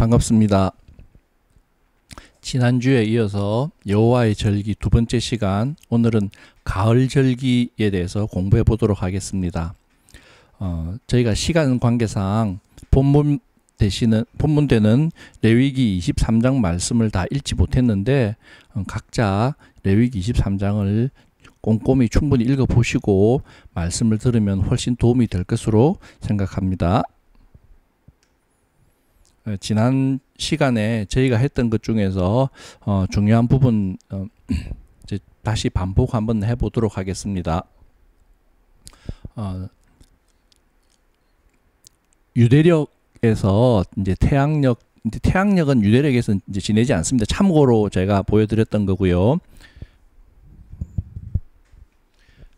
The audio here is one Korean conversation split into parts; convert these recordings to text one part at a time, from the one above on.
반갑습니다. 지난주에 이어서 여호와의 절기 두 번째 시간, 오늘은 가을 절기에 대해서 공부해 보도록 하겠습니다. 저희가 시간 관계상 본문 되는 레위기 23장 말씀을 다 읽지 못했는데 각자 레위기 23장을 꼼꼼히 충분히 읽어보시고 말씀을 들으면 훨씬 도움이 될 것으로 생각합니다. 지난 시간에 저희가 했던 것 중에서 중요한 부분 이제 다시 반복 한번 해보도록 하겠습니다. 유대력에서 이제 태양력은 유대력에서 이제 지내지 않습니다. 참고로 제가 보여드렸던 거고요.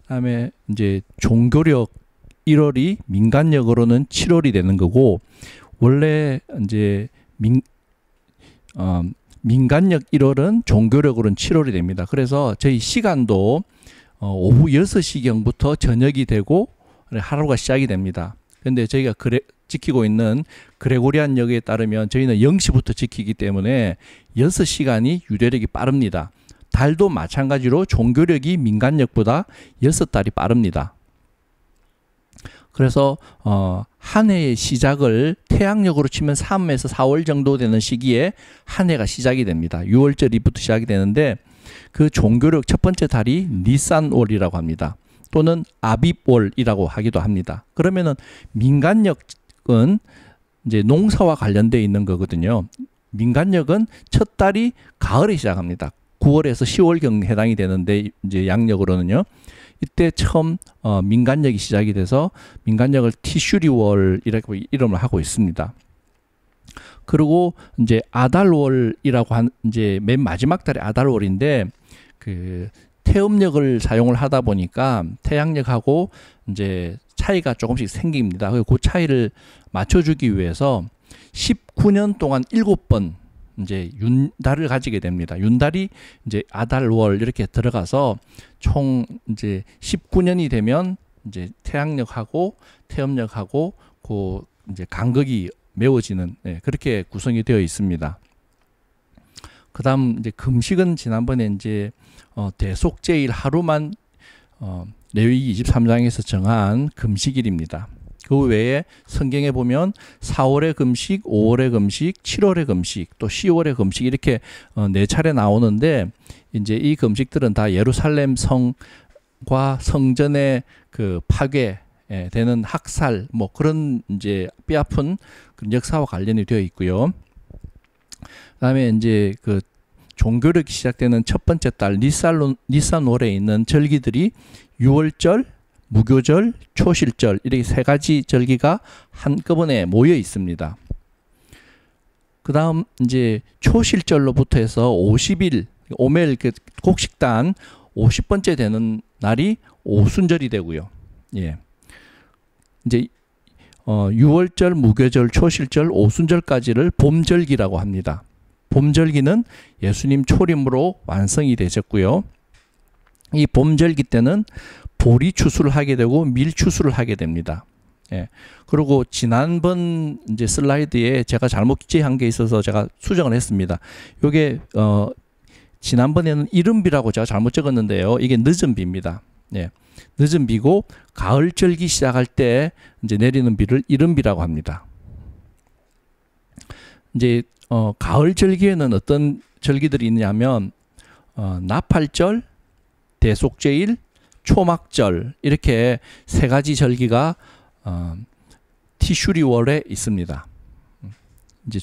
그다음에 이제 종교력 1월이 민간력으로는 7월이 되는 거고, 원래 이제 민간력 1월은 종교력으로는 7월이 됩니다. 그래서 저희 시간도 오후 6시경부터 저녁이 되고 하루가 시작이 됩니다. 근데 저희가 지키고 있는 그레고리안력에 따르면 저희는 0시부터 지키기 때문에 6시간이 유대력이 빠릅니다. 달도 마찬가지로 종교력이 민간력보다 6달이 빠릅니다. 그래서 한 해의 시작을 태양력으로 치면 3에서 4월 정도 되는 시기에 한 해가 시작이 됩니다. 6월절이부터 시작이 되는데, 그 종교력 첫 번째 달이 니산월이라고 합니다. 또는 아빕월이라고 하기도 합니다. 그러면은 민간력은 이제 농사와 관련되어 있는 거거든요. 민간력은 첫 달이 가을에 시작합니다. 9월에서 10월경 해당이 되는데, 이제 양력으로는요. 이때 처음 민간력이 시작이 돼서 민간력을 티슈리월이라고 이름을 하고 있습니다. 그리고 이제 아달월이라고 한 이제 맨 마지막 달에 아달월인데, 그 태음력을 사용을 하다 보니까 태양력하고 이제 차이가 조금씩 생깁니다. 그 차이를 맞춰주기 위해서 19년 동안 7번 이제 윤달을 가지게 됩니다. 윤달이 이제 아달월 이렇게 들어가서 총 이제 19년이 되면 이제 태양력하고 태음력하고 그 이제 간극이 메워지는, 그렇게 구성이 되어 있습니다. 그다음 이제 금식은 지난번에 이제 대속제일 하루만 레위기 23장에서 정한 금식일입니다. 그 외에 성경에 보면 4월의 금식, 5월의 금식, 7월의 금식, 또 10월의 금식 이렇게 4차례 나오는데, 이제 이 금식들은 다 예루살렘 성과 성전의 그 파괴 되는 학살, 뭐 그런 이제 뼈아픈 역사와 관련이 되어 있고요. 그다음에 이제 그 종교력이 시작되는 첫 번째 달 니산월에 있는 절기들이 유월절, 무교절, 초실절, 이렇게 세 가지 절기가 한꺼번에 모여 있습니다. 그 다음 이제 초실절로부터 해서 50일, 오멜 곡식단 50번째 되는 날이 오순절이 되고요. 예. 이제 유월절, 무교절, 초실절, 오순절까지를 봄절기라고 합니다. 봄절기는 예수님 초림으로 완성이 되셨고요. 이 봄절기 때는 보리 추수를 하게 되고 밀 추수를 하게 됩니다. 예. 그리고 지난번 이제 슬라이드에 제가 잘못 기재한 게 있어서 제가 수정을 했습니다. 요게 지난번에는 이른비라고 제가 잘못 적었는데요. 이게 늦은 비입니다. 예. 늦은 비고 가을 절기 시작할 때 이제 내리는 비를 이른비라고 합니다. 이제 가을 절기에는 어떤 절기들이 있냐면 나팔절, 대속제일, 초막절, 이렇게 세 가지 절기가 티슈리월에 있습니다. 이제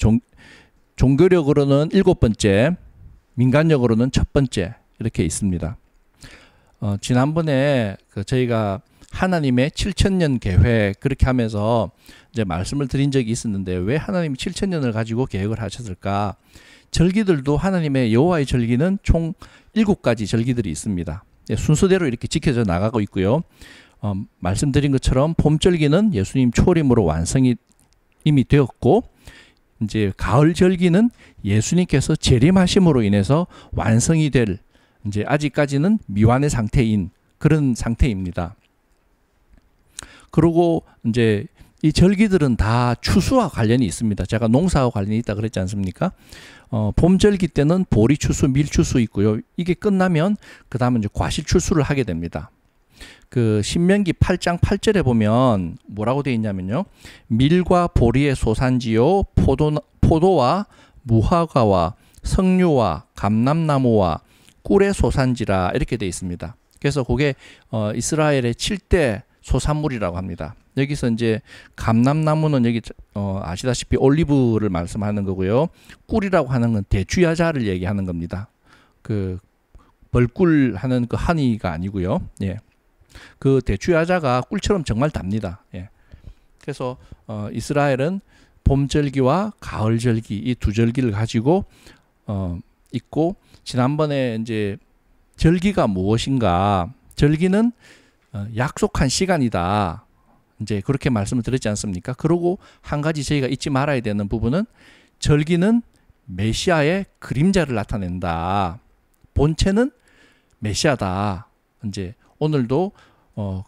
종교력으로는 7번째, 민간력으로는 첫 번째 이렇게 있습니다. 지난번에 저희가 하나님의 7천년 계획 그렇게 하면서 이제 말씀을 드린 적이 있었는데, 왜 하나님이 7천년을 가지고 계획을 하셨을까? 절기들도 하나님의 여호와의 절기는 총 7가지 절기들이 있습니다. 순서대로 이렇게 지켜져 나가고 있고요. 말씀드린 것처럼 봄절기는 예수님 초림으로 완성이 이미 되었고, 이제 가을 절기는 예수님께서 재림하심으로 인해서 완성이 될, 이제 아직까지는 미완의 상태인 그런 상태입니다. 그리고 이제 이 절기들은 다 추수와 관련이 있습니다. 제가 농사와 관련이 있다 그랬지 않습니까? 봄 절기 때는 보리 추수, 밀 추수 있고요. 이게 끝나면 그 다음은 이제 과실 추수를 하게 됩니다. 그 신명기 8장 8절에 보면 뭐라고 되어 있냐면요. 밀과 보리의 소산지요, 포도와 무화과와 석류와 감람나무와 꿀의 소산지라 이렇게 되어 있습니다. 그래서 그게 이스라엘의 7대 소산물이라고 합니다. 여기서 이제 감람나무는 여기 아시다시피 올리브를 말씀하는 거고요. 꿀이라고 하는 건 대추야자를 얘기하는 겁니다. 그 벌꿀 하는 그 하니가 아니고요. 예. 그 대추야자가 꿀처럼 정말 답니다. 예. 그래서 이스라엘은 봄절기와 가을절기 이 두 절기를 가지고 있고, 지난번에 이제 절기가 무엇인가? 절기는 약속한 시간이다. 이제 그렇게 말씀을 드렸지 않습니까? 그리고 한 가지 저희가 잊지 말아야 되는 부분은 절기는 메시아의 그림자를 나타낸다. 본체는 메시아다. 이제 오늘도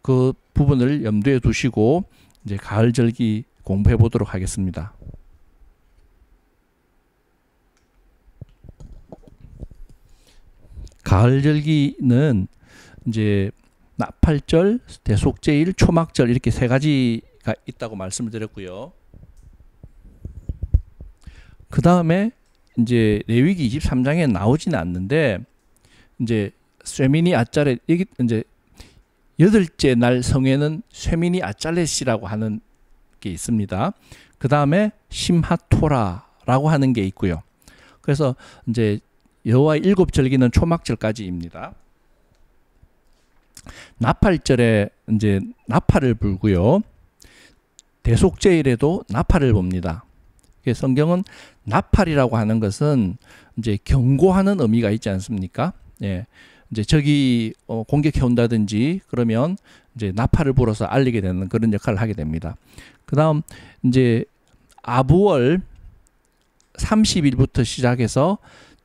그 부분을 염두에 두시고 이제 가을 절기 공부해 보도록 하겠습니다. 가을 절기는 이제 나팔절, 대속제일, 초막절 이렇게 세 가지가 있다고 말씀을 드렸고요. 그 다음에 이제 레위기 23장에 나오지는 않는데 이제 쇠미니 아짤렛 이게 이제 여덟째 날 성회는 쇠미니 아짤렛이라고 하는 게 있습니다. 그 다음에 심하토라라고 하는 게 있고요. 그래서 이제 여호와의 7절기는 초막절까지입니다. 나팔절에 이제 나팔을 불고요. 대속제일에도 나팔을 봅니다. 성경은 나팔이라고 하는 것은 이제 경고하는 의미가 있지 않습니까? 예. 이제 적이 공격해 온다든지 그러면 이제 나팔을 불어서 알리게 되는 그런 역할을 하게 됩니다. 그다음 이제 아부월 30일부터 시작해서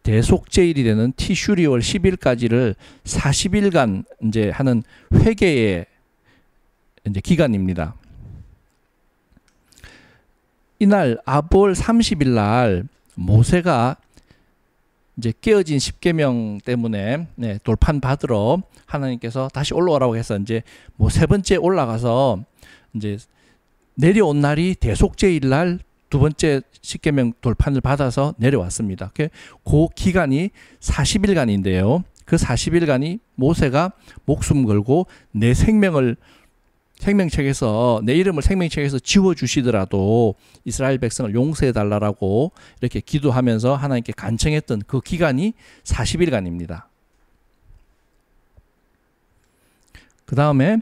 대속제일이 되는 티슈리월 10일까지를 40일간 이제 하는 회개의 이제 기간입니다. 이날 아부월 30일 날 모세가 이제 깨어진 십계명 때문에 돌판 받으러 하나님께서 다시 올라오라고 해서 이제 뭐 세 번째 올라가서 이제 내려온 날이 대속제일 날 두 번째 십계명 돌판을 받아서 내려왔습니다. 그 기간이 40일간인데요. 그 40일간이 모세가 목숨 걸고 내 생명책에서 내 이름을 생명책에서 지워주시더라도 이스라엘 백성을 용서해 달라고 이렇게 기도하면서 하나님께 간청했던 그 기간이 40일간입니다. 그 다음에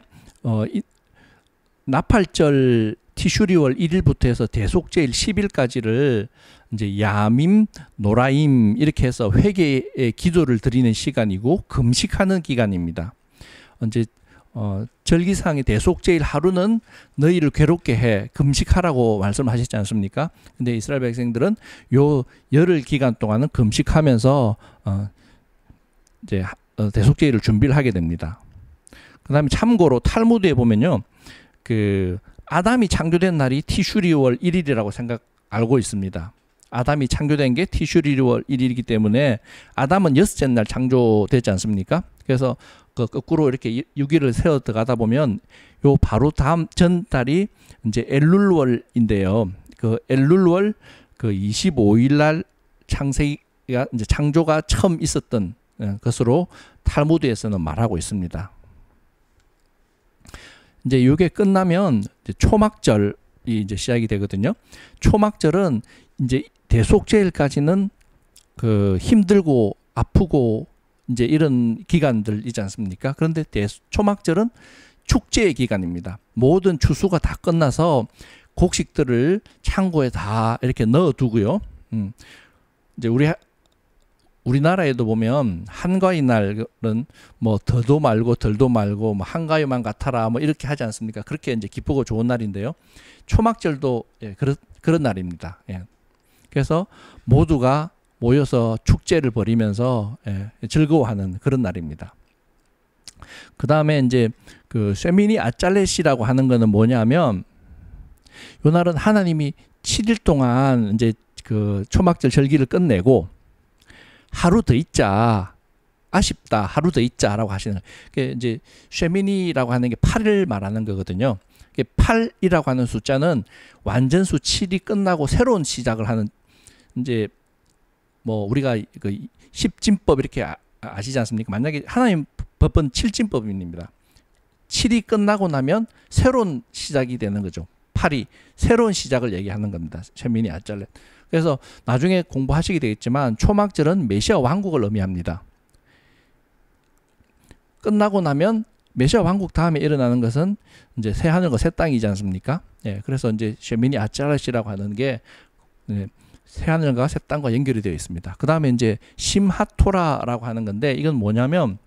나팔절 티슈리월 1일부터 해서 대속제일 10일까지를 이제 야밈, 노라임 이렇게 해서 회개의 기도를 드리는 시간이고 금식하는 기간입니다. 이제 절기상의 대속제일 하루는 너희를 괴롭게 해 금식하라고 말씀하셨지 않습니까? 근데 이스라엘 백성들은 요 열흘 기간 동안은 금식하면서 이제 대속제일을 준비를 하게 됩니다. 그다음에 참고로 탈무드에 보면요, 그 아담이 창조된 날이 티슈리월 1일이라고 알고 있습니다. 아담이 창조된 게 티슈리월 1일이기 때문에 아담은 여섯째 날 창조되지 않습니까? 그래서 그 거꾸로 이렇게 6일을 세워 들어가다 보면 요 바로 다음 전 달이 이제 엘룰월인데요. 그 엘룰월 그 25일 날 창세기가 이제 창조가 처음 있었던 것으로 탈무드에서는 말하고 있습니다. 이제 이게 끝나면 이제 초막절이 이제 시작이 되거든요. 초막절은 이제 대속제일까지는 그 힘들고 아프고 이제 이런 기간들이지 않습니까? 그런데 초막절은 축제의 기간입니다. 모든 추수가 다 끝나서 곡식들을 창고에 다 이렇게 넣어두고요. 이제 우리나라에도 보면 한가위 날은 뭐 더도 말고 덜도 말고 뭐 한가위만 같아라 뭐 이렇게 하지 않습니까? 그렇게 이제 기쁘고 좋은 날인데요. 초막절도 그런 날입니다. 예. 그래서 모두가 모여서 축제를 벌이면서 즐거워하는 그런 날입니다. 그 다음에 이제 그 쇠미니 아짤렛이라고 하는 거는 뭐냐면 요 날은 하나님이 7일 동안 이제 그 초막절 절기를 끝내고 하루 더 있자. 아쉽다. 하루 더 있자라고 하시는 게 이제 쉐미니라고 하는 게 8을 말하는 거거든요. 8이라고 하는 숫자는 완전수 7이 끝나고 새로운 시작을 하는 이제 뭐 우리가 그 10진법 이렇게 아시지 않습니까? 만약에 하나님 법은 7진법입니다. 7이 끝나고 나면 새로운 시작이 되는 거죠. 8이 새로운 시작을 얘기하는 겁니다. 쉐미니 아짤렛. 그래서 나중에 공부하시게 되겠지만 초막절은 메시아 왕국을 의미합니다. 끝나고 나면 메시아 왕국 다음에 일어나는 것은 이제 새 하늘과 새 땅이지 않습니까? 예, 그래서 이제 쉐미니 아짤렛이라고 하는 게 새 하늘과 새 땅과 연결이 되어 있습니다. 그 다음에 이제 심하토라라고 하는 건데 이건 뭐냐면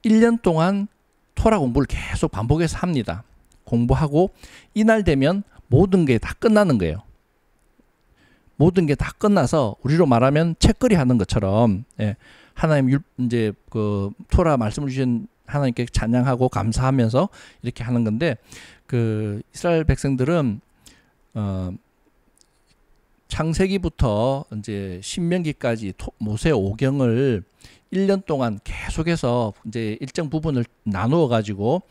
1년 동안 토라 공부를 계속 반복해서 합니다. 공부하고 이날 되면 모든 게 다 끝나는 거예요. 모든 게 다 끝나서 우리로 말하면 책거리 하는 것처럼 예, 하나님 이제 그 토라 말씀을 주신 하나님께 찬양하고 감사하면서 이렇게 하는 건데 그 이스라엘 백성들은 창세기부터 이제 신명기까지 모세 오경을 1년 동안 계속해서 이제 일정 부분을 나누어 가지고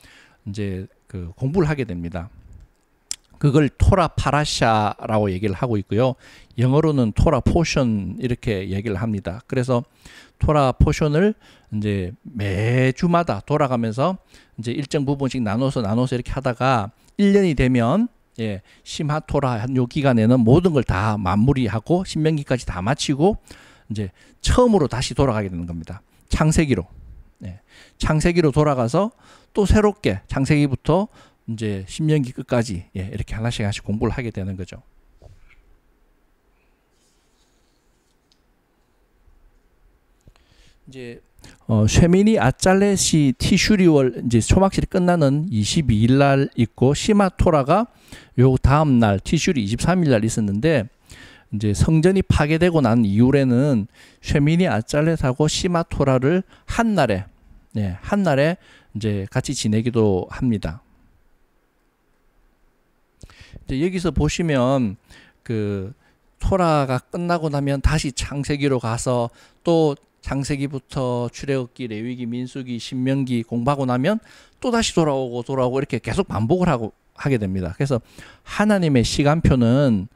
이제 그 공부를 하게 됩니다. 그걸 토라 파라샤라고 얘기를 하고 있고요. 영어로는 토라 포션 이렇게 얘기를 합니다. 그래서 토라 포션을 이제 매주마다 돌아가면서 이제 일정 부분씩 나눠서 이렇게 하다가 1년이 되면 예, 심하토라 한 요 기간에는 모든 걸 다 마무리하고 신명기까지 다 마치고 이제 처음으로 다시 돌아가게 되는 겁니다. 창세기로. 예, 창세기로 돌아가서 또 새롭게 창세기부터 이제 신명기 끝까지 예, 이렇게 하나씩 공부를 하게 되는 거죠. 이제 쉐미니 아짤렛이 티슈리월 이제 초막절이 끝나는 22일 날 있고 시마토라가 요 다음 날 티슈리 23일 날 있었는데 이제 성전이 파괴되고 난 이후에는 쉐미니 아짤렛하고 시마토라를 한 날에 이제 같이 지내기도 합니다. 이제 여기서 보시면 그 토라가 끝나고 나면 다시 창세기로 가서 또 창세기부터 출애굽기, 레위기, 민수기, 신명기 공부하고 나면 또 다시 돌아오고 이렇게 계속 반복을 하게 됩니다. 그래서 하나님의 시간표는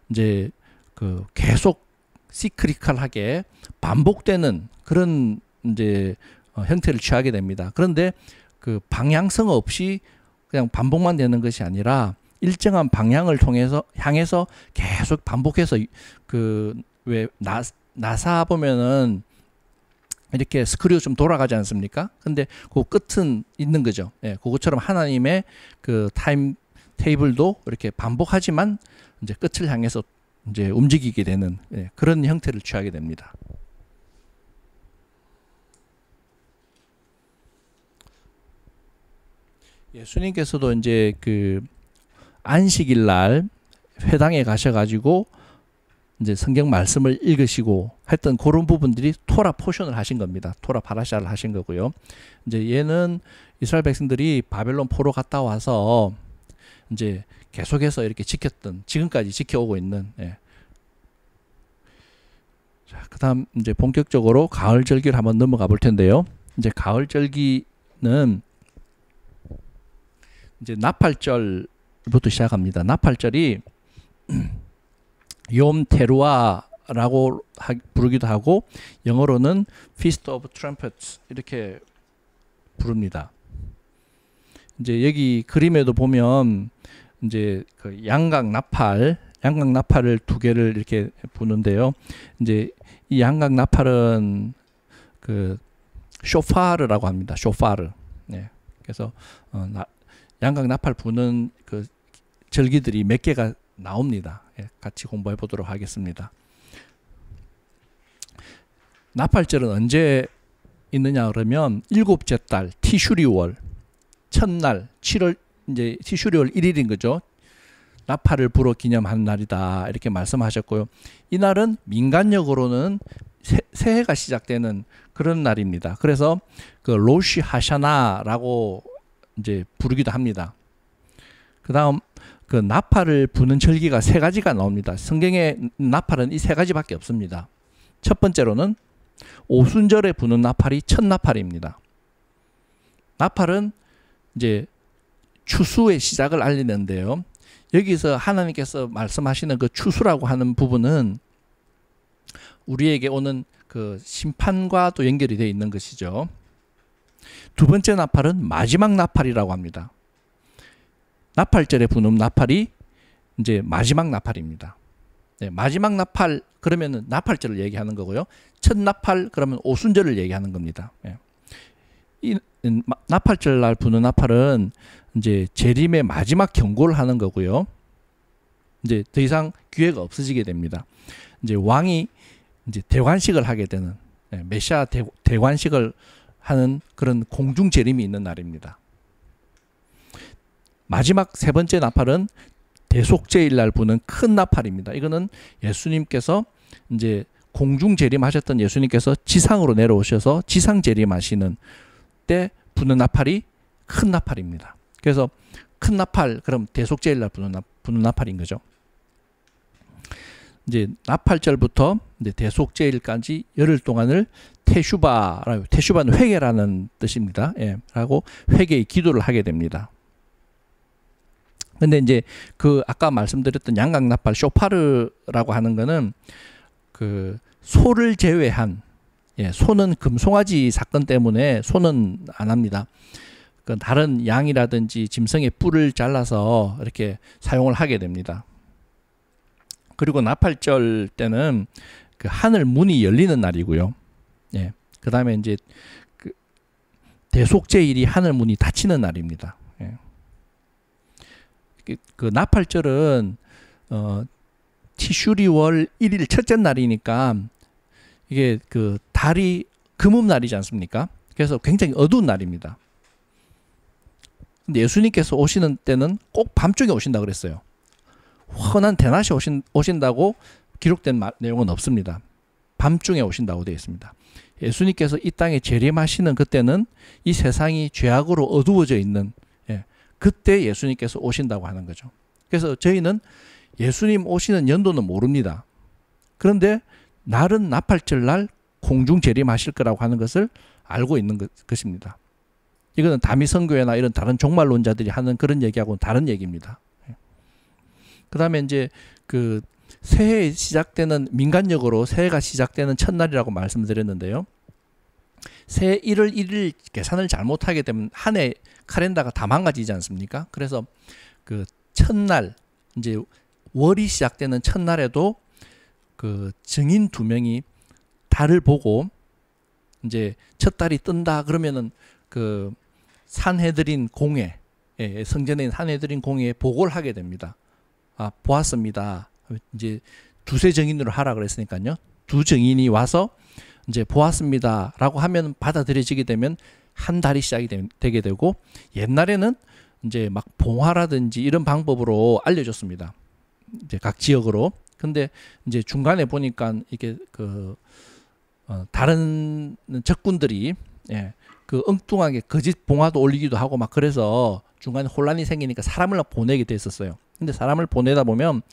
이제 그 계속 시크리컬하게 반복되는 그런 이제 형태를 취하게 됩니다. 그런데 그 방향성 없이 그냥 반복만 되는 것이 아니라 일정한 방향을 향해서 계속 반복해서 그 왜 나사 보면은 이렇게 스크류 좀 돌아가지 않습니까? 근데 그 끝은 있는 거죠. 예, 그것처럼 하나님의 그 타임 테이블도 이렇게 반복하지만 이제 끝을 향해서 이제 움직이게 되는 예, 그런 형태를 취하게 됩니다. 예수님께서도 이제 그 안식일 날 회당에 가셔가지고 이제 성경 말씀을 읽으시고 했던 그런 부분들이 토라 포션을 하신 겁니다. 토라 파라샤를 하신 거고요. 이제 얘는 이스라엘 백성들이 바벨론 포로 갔다 와서 이제 계속해서 이렇게 지켰던 지금까지 지켜오고 있는. 예. 자, 그다음 이제 본격적으로 가을 절기를 한번 넘어가 볼 텐데요. 이제 가을 절기는 이제 나팔절부터 시작합니다. 나팔절이 욤 테루아라고 부르기도 하고 영어로는 Feast of Trumpets 이렇게 부릅니다. 이제 여기 그림에도 보면 이제 그 양각 나팔을 두 개를 이렇게 부는데요. 이제 이 양각 나팔은 그 쇼파르라고 합니다. 쇼파르. 네. 그래서 양각 나팔 부는 그 절기들이 몇 개가 나옵니다. 예, 같이 공부해 보도록 하겠습니다. 나팔절은 언제 있느냐 그러면 일곱째 달 티슈리월 첫날 7월 이제 티슈리월 1일인 거죠. 나팔을 불어 기념하는 날이다 이렇게 말씀하셨고요. 이 날은 민간적으로는 새해가 시작되는 그런 날입니다. 그래서 그 로시 하샤나라고 이제 부르기도 합니다. 그다음 그 나팔을 부는 절기가 세 가지가 나옵니다. 성경에 나팔은 이 세 가지밖에 없습니다. 첫 번째로는 오순절에 부는 나팔이 첫 나팔입니다. 나팔은 이제 추수의 시작을 알리는데요. 여기서 하나님께서 말씀하시는 그 추수라고 하는 부분은 우리에게 오는 그 심판과도 연결이 되어 있는 것이죠. 두 번째 나팔은 마지막 나팔이라고 합니다. 나팔절에 부는 나팔이 이제 마지막 나팔입니다. 네, 마지막 나팔 그러면은 나팔절을 얘기하는 거고요. 첫 나팔 그러면 오순절을 얘기하는 겁니다. 네. 이 나팔절 날 부는 나팔은 이제 재림의 마지막 경고를 하는 거고요. 이제 더 이상 기회가 없어지게 됩니다. 이제 왕이 이제 대관식을 하게 되는 메시아 대관식을 하는 그런 공중 재림이 있는 날입니다. 마지막 세 번째 나팔은 대속죄일 날 부는 큰 나팔입니다. 이거는 예수님께서 이제 공중 재림하셨던 예수님께서 지상으로 내려오셔서 지상 재림하시는 때 부는 나팔이 큰 나팔입니다. 그래서 큰 나팔 그럼 대속죄일 날 부는 나팔인 거죠. 이제 나팔절부터 이제 대속죄일까지 열흘 동안을 테슈바는 회개라는 뜻입니다. 예, 라고 회개의 기도를 하게 됩니다. 근데 이제 그 아까 말씀드렸던 양각나팔 쇼파르라고 하는 거는 그 소를 제외한, 소는 금송아지 사건 때문에 소는 안 합니다. 그 다른 양이라든지 짐승의 뿔을 잘라서 이렇게 사용을 하게 됩니다. 그리고 나팔절 때는 그 하늘 문이 열리는 날이고요. 그 다음에 이제 그 대속죄일이 하늘 문이 닫히는 날입니다. 그 나팔절은 티슈리월 1일 첫째 날이니까 이게 그 달이 금음날이지 않습니까? 그래서 굉장히 어두운 날입니다. 근데 예수님께서 오시는 때는 꼭 밤중에 오신다 그랬어요. 훤한 대낮에 오신다고 기록된 내용은 없습니다. 밤중에 오신다고 되어 있습니다. 예수님께서 이 땅에 재림하시는 그때는 이 세상이 죄악으로 어두워져 있는 그때 예수님께서 오신다고 하는 거죠. 그래서 저희는 예수님 오시는 연도는 모릅니다. 그런데 날은 나팔절 날 공중 재림하실 거라고 하는 것을 알고 있는 것입니다. 이거는 다미성교회나 이런 다른 종말론자들이 하는 그런 얘기하고는 다른 얘기입니다. 그 다음에 이제 그 새해 시작되는 민간적으로 새해가 시작되는 첫날이라고 말씀드렸는데요. 새해 1월 1일 계산을 잘못하게 되면 한 해 카렌다가 다 망가지지 않습니까? 그래서 그 첫날 이제 월이 시작되는 첫날에도 그 증인 2명이 달을 보고 이제 첫 달이 뜬다 그러면은 그 산헤드린 공회, 성전에 있는 산헤드린 공회에 보고를 하게 됩니다. 아, 보았습니다. 이제 두세 증인으로 하라 그랬으니까요. 두 증인이 와서 이제 보았습니다라고 하면 받아들여지게 되면 한 달이 시작이 되게 되고, 옛날에는 이제 막 봉화라든지 이런 방법으로 알려줬습니다. 이제 각 지역으로. 근데 이제 중간에 보니까 이게 그 다른 적군들이 그 엉뚱하게 거짓 봉화도 올리기도 하고 막 그래서 중간에 혼란이 생기니까 사람을 보내게 됐었어요. 근데 사람을 보내다 보면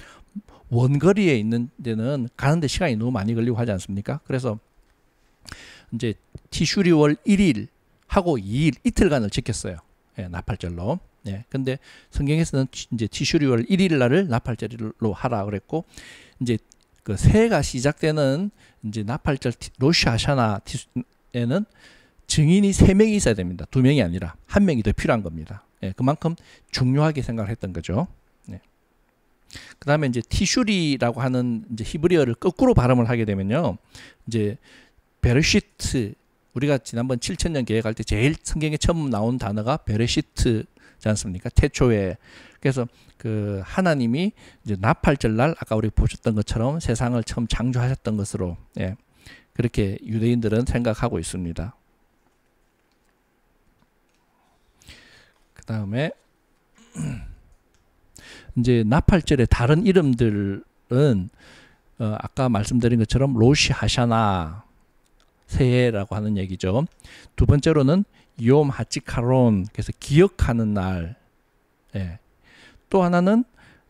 원거리에 있는 데는 가는데 시간이 너무 많이 걸리고 하지 않습니까? 그래서 이제 티슈리월 1일 하고 2일 이틀간을 지켰어요. 나팔절로. 근데 성경에서는 이제 티슈리월 1일 날을 나팔절로 하라 그랬고, 이제 그 새해가 시작되는 이제 나팔절 로시 하샤나에는 증인이 3명이 있어야 됩니다. 2명이 아니라 1명이 더 필요한 겁니다. 그만큼 중요하게 생각을 했던 거죠. 그 다음에 이제 티슈리라고 하는 이제 히브리어를 거꾸로 발음을 하게 되면요, 이제 베르시트, 우리가 지난번 7000년 계획할 때 제일 성경에 처음 나온 단어가 베르시트지 않습니까? 태초에. 그래서 그 하나님이 이제 나팔절 날 아까 우리 보셨던 것처럼 세상을 처음 창조하셨던 것으로 그렇게 유대인들은 생각하고 있습니다. 그 다음에 이제 나팔절의 다른 이름들은 아까 말씀드린 것처럼 로시 하샤나, 새해라고 하는 얘기죠. 두 번째로는 욤 하치카론, 그래서 기억하는 날. 또 하나는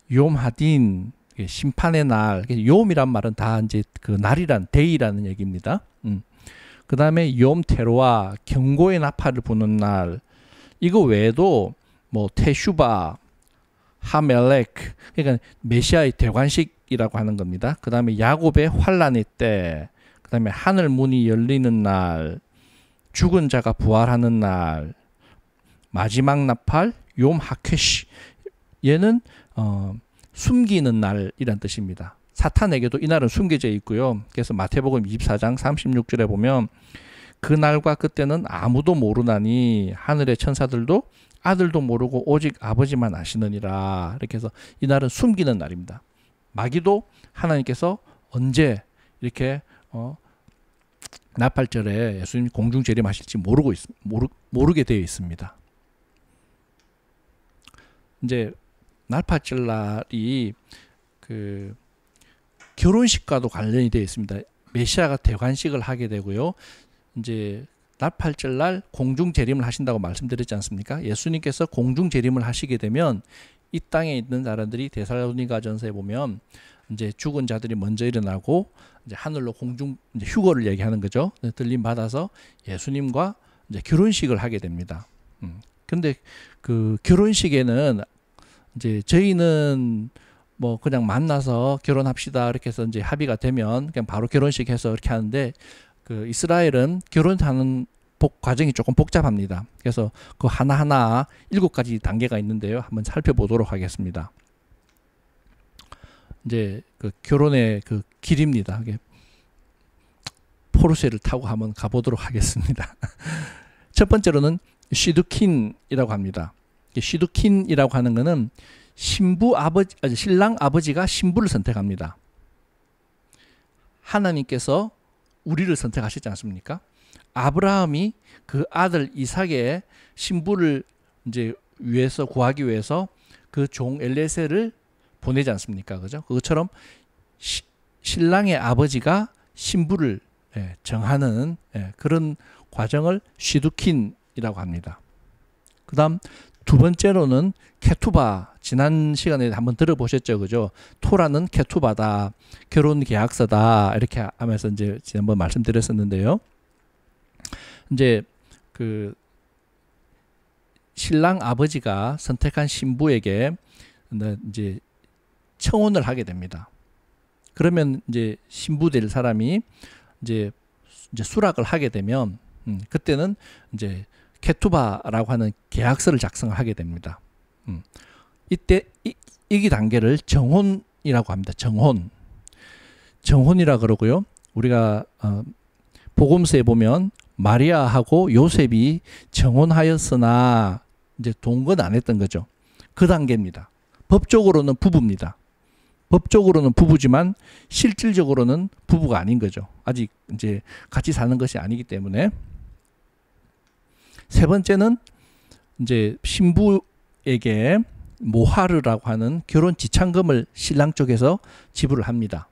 욤 하딘, 심판의 날. 욤이란 말은 다 이제 그 날이란 데이라는 얘기입니다. 그 다음에 욤 테로아, 경고의 나팔을 부는 날. 이거 외에도 뭐 테슈바, 하멜렉, 그러니까 메시아의 대관식이라고 하는 겁니다. 그 다음에 야곱의 환란의 때, 그 다음에 하늘 문이 열리는 날, 죽은 자가 부활하는 날, 마지막 나팔, 욤 하케시. 얘는 숨기는 날이란 뜻입니다. 사탄에게도 이 날은 숨겨져 있고요. 그래서 마태복음 24장 36절에 보면 그 날과 그때는 아무도 모르나니 하늘의 천사들도 아들도 모르고 오직 아버지만 아시느니라. 이렇게 해서 이 날은 숨기는 날입니다. 마귀도 하나님께서 언제 이렇게 나팔절에 예수님이 공중 재림하실지 모르게 되어 있습니다. 이제 나팔절 날이 그 결혼식과도 관련이 되어 있습니다. 메시아가 대관식을 하게 되고요. 이제 나팔절 날 공중 재림을 하신다고 말씀드렸지 않습니까? 예수님께서 공중 재림을 하시게 되면 이 땅에 있는 사람들이 데살로니가전서에 보면 이제 죽은 자들이 먼저 일어나고 이제 하늘로 공중 이제 휴거를 얘기하는 거죠. 들림 받아서 예수님과 이제 결혼식을 하게 됩니다. 근데 그 결혼식에는 이제 저희는 뭐 그냥 만나서 결혼합시다 이렇게 해서 이제 합의가 되면 그냥 바로 결혼식 해서 이렇게 하는데 그 이스라엘은 결혼하는 과정이 조금 복잡합니다. 그래서 그 하나하나 7가지 단계가 있는데요. 한번 살펴보도록 하겠습니다. 이제 그 결혼의 그 길입니다. 포르쉐를 타고 한번 가보도록 하겠습니다. 첫 번째로는 시두킨이라고 합니다. 시두킨이라고 하는 것은 신랑 아버지가 신부를 선택합니다. 하나님께서 우리를 선택하셨지 않습니까? 아브라함이 그 아들 이삭의 신부를 이제 위해서 구하기 위해서 그 종 엘레셀을 보내지 않습니까? 그죠? 그것처럼 신랑의 아버지가 신부를 정하는 그런 과정을 시두킨이라고 합니다. 그 다음 두 번째로는 케투바. 지난 시간에 한번 들어보셨죠, 그죠? 토라는 케투바다, 결혼 계약서다 이렇게 하면서 이제 지난번 말씀드렸었는데요. 이제 그 신랑 아버지가 선택한 신부에게 이제 청혼을 하게 됩니다. 그러면 이제 신부 될 사람이 이제 수락을 하게 되면 그때는 이제 케투바라고 하는 계약서를 작성을 하게 됩니다. 이때 이 단계를 정혼이라고 합니다. 정혼이라 그러고요. 우리가 복음서에 보면 마리아하고 요셉이 정혼하였으나 이제 동거는 안 했던 거죠. 그 단계입니다. 법적으로는 부부입니다. 법적으로는 부부지만 실질적으로는 부부가 아닌 거죠. 아직 이제 같이 사는 것이 아니기 때문에. 세 번째는 이제 신부에게 모하르라고 하는 결혼 지참금을 신랑 쪽에서 지불을 합니다.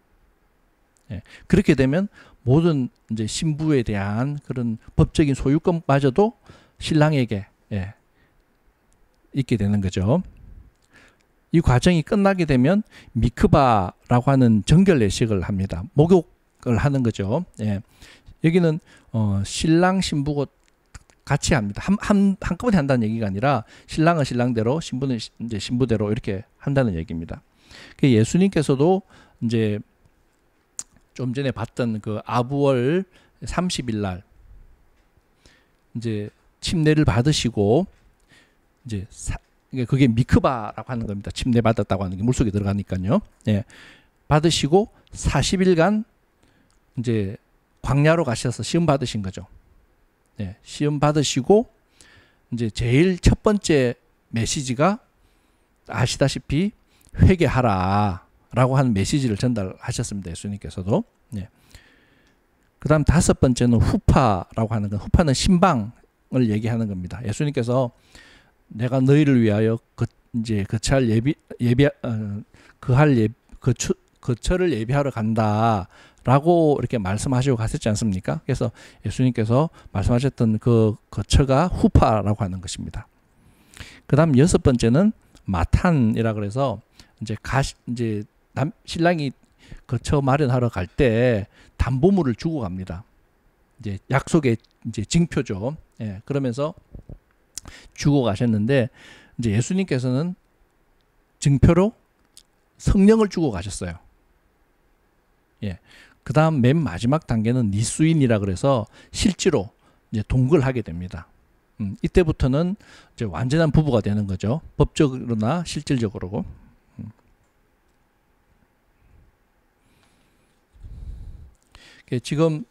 그렇게 되면 모든 이제 신부에 대한 그런 법적인 소유권마저도 신랑에게 있게 되는 거죠. 이 과정이 끝나게 되면 미크바라고 하는 정결 예식을 합니다. 목욕을 하는 거죠. 여기는 신랑 신부가 같이 합니다. 한꺼번에 한다는 얘기가 아니라 신랑은 신랑대로 신부는 이제 신부대로 이렇게 한다는 얘기입니다. 예수님께서도 이제 좀 전에 봤던 그 아부월 30일 날 이제 침례를 받으시고 이제 그게 미크바라고 하는 겁니다. 침례 받았다고 하는 게 물속에 들어가니까요. 받으시고 40일간 이제 광야로 가셔서 시험 받으신 거죠. 시험 받으시고 이제 제일 첫 번째 메시지가 아시다시피 회개하라라고 하는 메시지를 전달하셨습니다. 예수님께서도. 그 다음 다섯 번째는 후파라고 하는 건, 후파는 신방을 얘기하는 겁니다. 예수님께서 내가 너희를 위하여 거처를 예비하러 간다라고 이렇게 말씀하시고 가셨지 않습니까? 그래서 예수님께서 말씀하셨던 그 거처가 후파라고 하는 것입니다. 그 다음 여섯 번째는 마탄이라 그래서 이제 신랑이 거처 마련하러 갈 때 담보물을 주고 갑니다. 이제 약속의 이제 징표죠. 예, 그러면서 주고 가셨는데 이제 예수님께서는 증표로 성령을 주고 가셨어요. 예. 그다음 맨 마지막 단계는 니수인이라 그래서 실제로 이제 동거를 하게 됩니다. 이때부터는 이제 완전한 부부가 되는 거죠. 법적으로나 실질적으로. 지금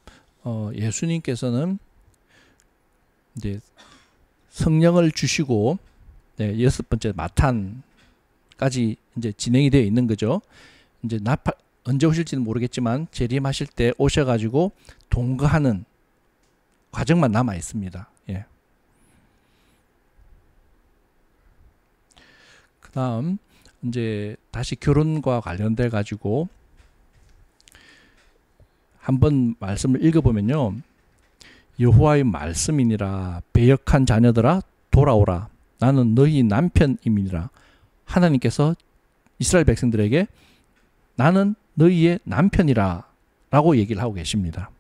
예수님께서는 이제 성령을 주시고 여섯 번째 마탄까지 이제 진행이 되어 있는 거죠. 이제 언제 오실지는 모르겠지만 재림하실 때 오셔가지고 동거하는 과정만 남아 있습니다. 예. 그다음 이제 다시 결혼과 관련돼 가지고 한번 말씀을 읽어보면요. 여호와의 말씀이니라 배역한 자녀들아 돌아오라 나는 너희 남편임이니라. 하나님께서 이스라엘 백성들에게 나는 너희의 남편이라 라고 얘기를 하고 계십니다.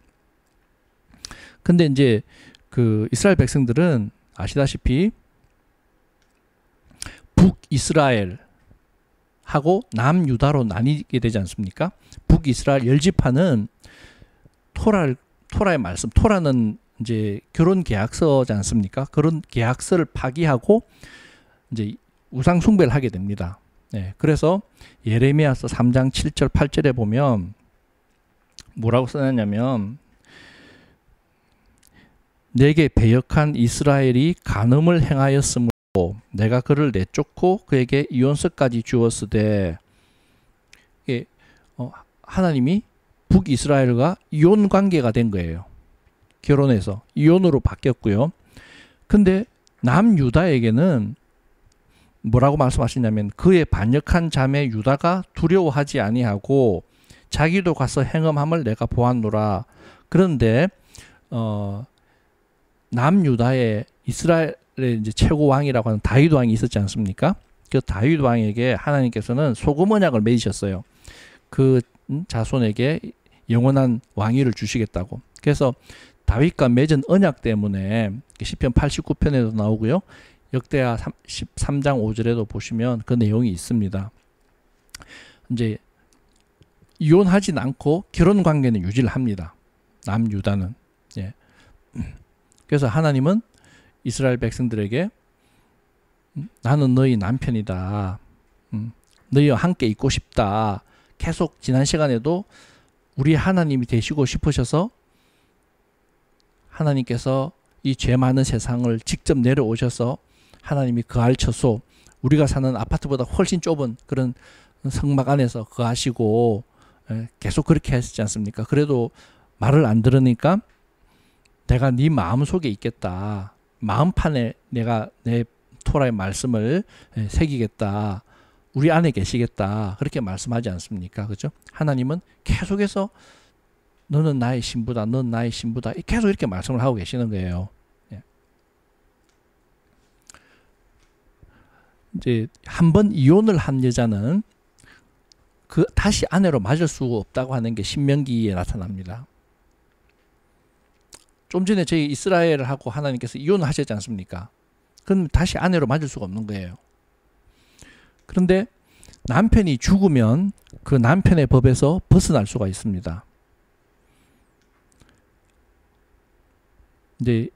근데 이제 그 이스라엘 백성들은 아시다시피 북이스라엘 하고 남유다로 나뉘게 되지 않습니까? 북이스라엘 10지파는 토라의 말씀, 토라는 이제 결혼 계약서지 않습니까? 그런 계약서를 파기하고 이제 우상 숭배를 하게 됩니다. 네, 그래서 예레미야서 3장 7절 8절에 보면 뭐라고 써놨냐면 내게 배역한 이스라엘이 간음을 행하였으므로 내가 그를 내쫓고 그에게 이혼서까지 주었으되 하나님이 북이스라엘과 이혼 관계가 된 거예요. 결혼해서 이혼으로 바뀌었고요. 근데 남유다에게는 뭐라고 말씀하시냐면 그의 반역한 자매 유다가 두려워하지 아니하고 자기도 가서 행음함을 내가 보았노라. 그런데 남유다에 이스라엘의 이제 최고 왕이라고 하는 다윗 왕이 있었지 않습니까? 그 다윗 왕에게 하나님께서는 소금 언약을 맺으셨어요. 그 자손에게 영원한 왕위를 주시겠다고. 그래서 다윗과 맺은 언약 때문에 시편 89편에도 나오고요. 역대하 13장 5절에도 보시면 그 내용이 있습니다. 이제 이혼하진 않고 결혼 관계는 유지를 합니다. 남유다는. 예. 그래서 하나님은 이스라엘 백성들에게 나는 너희 남편이다. 너희와 함께 있고 싶다. 계속 지난 시간에도 우리 하나님이 되시고 싶으셔서 하나님께서 이 죄 많은 세상을 직접 내려오셔서 하나님이 거할 처소, 우리가 사는 아파트보다 훨씬 좁은 그런 성막 안에서 거하시고 계속 그렇게 하시지 않습니까? 그래도 말을 안 들으니까 내가 네 마음속에 있겠다. 마음판에 내가 내 토라의 말씀을 새기겠다. 우리 안에 계시겠다. 그렇게 말씀하지 않습니까? 그죠? 하나님은 계속해서 너는 나의 신부다. 넌 나의 신부다. 계속 이렇게 말씀을 하고 계시는 거예요. 이제 한번 이혼을 한 여자는 그 다시 아내로 맞을 수가 없다고 하는 게 신명기에 나타납니다. 좀 전에 저희 이스라엘하고 하나님께서 이혼을 하셨지 않습니까? 그럼 다시 아내로 맞을 수가 없는 거예요. 그런데 남편이 죽으면 그 남편의 법에서 벗어날 수가 있습니다. 이제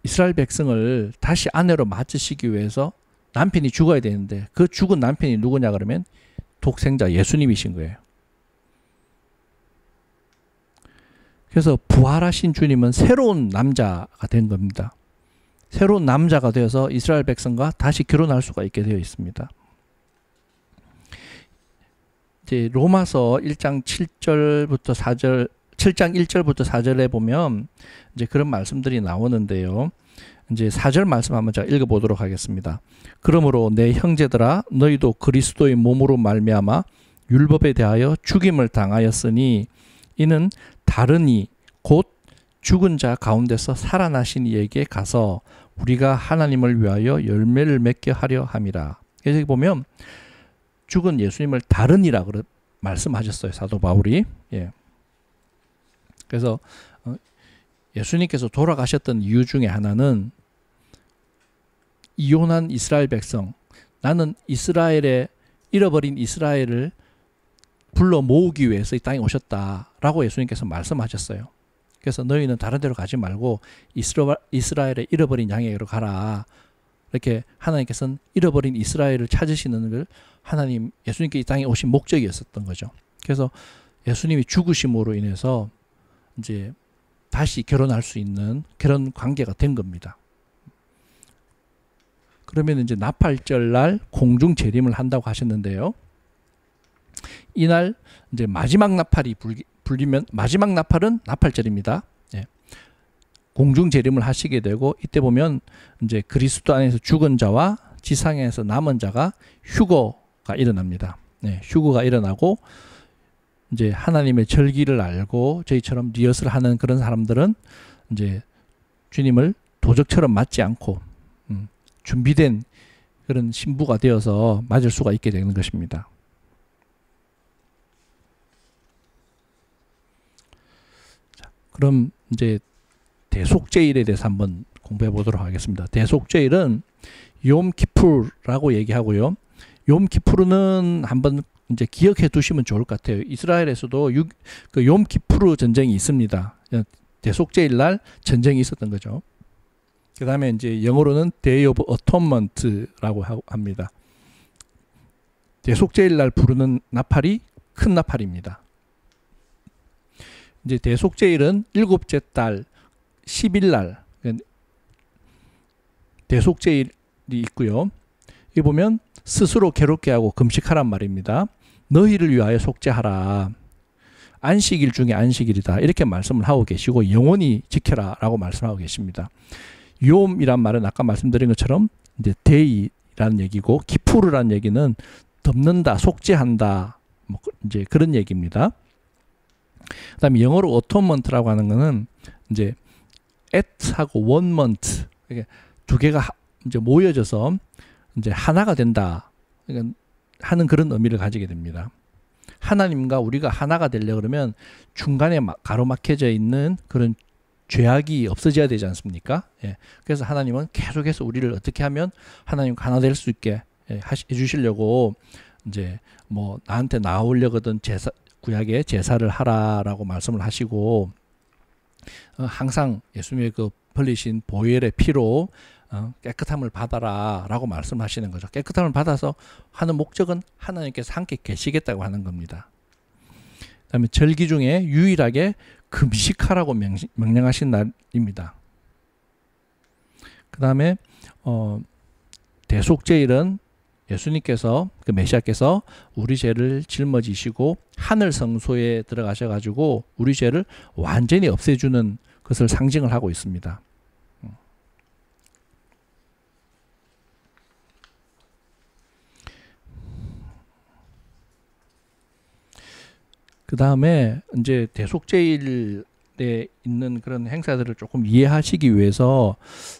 이스라엘 백성을 다시 아내로 맞으시기 위해서 남편이 죽어야 되는데 그 죽은 남편이 누구냐 그러면 독생자 예수님이신 거예요. 그래서 부활하신 주님은 새로운 남자가 된 겁니다. 새로운 남자가 되어서 이스라엘 백성과 다시 결혼할 수가 있게 되어 있습니다. 이제 로마서 1장 7절부터 4절, 7장 1절부터 4절에 보면 이제 그런 말씀들이 나오는데요. 이제 4절 말씀 한번 제가 읽어보도록 하겠습니다. 그러므로 내 형제들아 너희도 그리스도의 몸으로 말미암아 율법에 대하여 죽임을 당하였으니 이는 다른 이 곧 죽은 자 가운데서 살아나신 이에게 가서 우리가 하나님을 위하여 열매를 맺게 하려 함이라. 그래서 여기 보면 죽은 예수님을 다른 이라 말씀하셨어요. 사도 바울이. 예. 그래서 예수님께서 돌아가셨던 이유 중에 하나는 이혼한 이스라엘 백성, 나는 잃어버린 이스라엘을 불러 모으기 위해서 이 땅에 오셨다라고 예수님께서 말씀하셨어요. 그래서 너희는 다른 데로 가지 말고 이스라엘의 잃어버린 양에게로 가라. 이렇게 하나님께서는 잃어버린 이스라엘을 찾으시는 걸 예수님께 이 땅에 오신 목적이었었던 거죠. 그래서 예수님이 죽으심으로 인해서 이제 다시 결혼할 수 있는 그런 관계가 된 겁니다. 그러면 이제 나팔절 날 공중 재림을 한다고 하셨는데요. 이날 이제 마지막 나팔이 불리면 마지막 나팔은 나팔절입니다. 예. 공중 재림을 하시게 되고 이때 보면 이제 그리스도 안에서 죽은 자와 지상에서 남은 자가 휴거가 일어납니다. 네, 휴거가 일어나고 이제 하나님의 절기를 알고 저희처럼 리허설 하는 그런 사람들은 이제 주님을 도적처럼 맞지 않고 준비된 그런 신부가 되어서 맞을 수가 있게 되는 것입니다. 자, 그럼 이제 대속죄일에 대해서 한번 공부해 보도록 하겠습니다. 대속죄일은 욤키푸르라고 얘기하고요. 욤키푸르는 한번 이제 기억해 두시면 좋을 것 같아요. 이스라엘에서도 그 욤키푸르 전쟁이 있습니다. 대속죄일 날 전쟁이 있었던 거죠. 그 다음에 이제 영어로는 Day of Atonement라고 합니다. 대속죄일 날 부르는 나팔이 큰 나팔입니다. 이제 대속죄일은 일곱째 달 10일 날 대속죄일이 있고요. 여기 보면 스스로 괴롭게 하고 금식하란 말입니다. 너희를 위하여 속죄하라. 안식일 중에 안식일이다. 이렇게 말씀을 하고 계시고 영원히 지켜라 라고 말씀하고 계십니다. 욤이란 말은 아까 말씀드린 것처럼 이제 데이라는 얘기고 키푸르라는 얘기는 덮는다, 속죄한다, 뭐 이제 그런 얘기입니다. 그다음에 영어로 어톤먼트라고 하는 거는 이제 at하고 one month 두 개가 이제 모여져서 이제 하나가 된다. 그러니까 하는 그런 의미를 가지게 됩니다. 하나님과 우리가 하나가 되려고 그러면 중간에 가로막혀져 있는 그런 죄악이 없어져야 되지 않습니까? 예. 그래서 하나님은 계속해서 우리를 어떻게 하면 하나님과 하나 될 수 있게 해주시려고 이제 뭐 나한테 나오려거든 구약의 제사를 하라라고 말씀을 하시고 항상 예수님의 그 흘리신 보혈의 피로 깨끗함을 받아라라고 말씀하시는 거죠. 깨끗함을 받아서 하는 목적은 하나님께서 함께 계시겠다고 하는 겁니다. 그다음에 절기 중에 유일하게 금식하라고 명령하신 날입니다. 그 다음에 대속죄일은 예수님께서 그 메시아께서 우리 죄를 짊어지시고 하늘 성소에 들어가셔가지고 우리 죄를 완전히 없애주는 것을 상징을 하고 있습니다. 그 다음에 이제 대속죄일에 있는 그런 행사들을 조금 이해하시기 위해서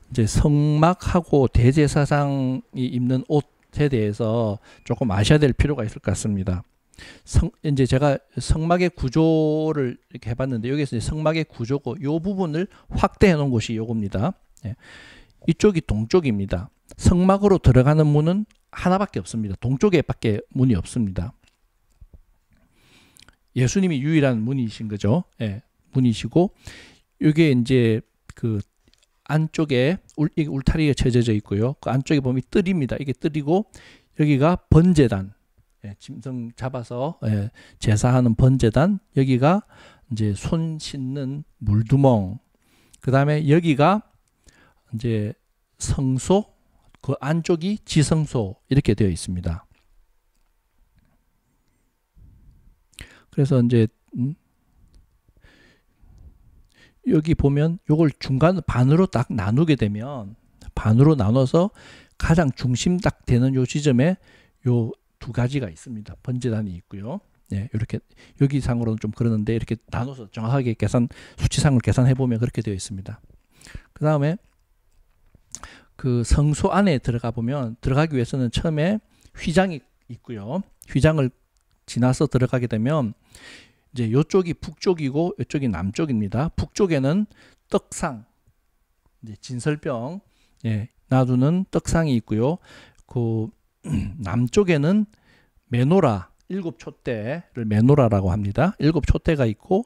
이제 성막하고 대제사장이 입는 옷에 대해서 조금 아셔야 될 필요가 있을 것 같습니다. 이제 제가 성막의 구조를 이렇게 해봤는데 여기서 이제 성막의 구조고 이 부분을 확대해 놓은 곳이 요겁니다. 예. 이쪽이 동쪽입니다. 성막으로 들어가는 문은 하나밖에 없습니다. 동쪽에밖에 문이 없습니다. 예수님이 유일한 문이신 거죠. 예, 문이시고 이게 이제 그 안쪽에 울타리가 쳐져 있고요. 그 안쪽에 보면 뜰입니다. 이게 뜰이고 여기가 번제단, 예, 짐승 잡아서 제사하는 번제단. 여기가 이제 손 씻는 물두멍. 그 다음에 여기가 이제 성소, 그 안쪽이 지성소 이렇게 되어 있습니다. 그래서 이제 여기 보면 요걸 중간 반으로 딱 나누게 되면 반으로 나눠서 가장 중심 딱 되는 요 지점에 요 두 가지가 있습니다. 번제단이 있고요. 네, 이렇게 여기 상으로는 좀 그러는데 이렇게 나눠서 정확하게 수치상을 계산해 보면 그렇게 되어 있습니다. 그 다음에 그 성소 안에 들어가기 위해서는 처음에 휘장이 있고요. 휘장을 지나서 들어가게 되면 이제 이쪽이 북쪽이고 이쪽이 남쪽입니다. 북쪽에는 떡상, 이제 진설병 놔두는 떡상이 있고요. 그 남쪽에는 메노라, 7촛대를 메노라라고 합니다. 7촛대가 있고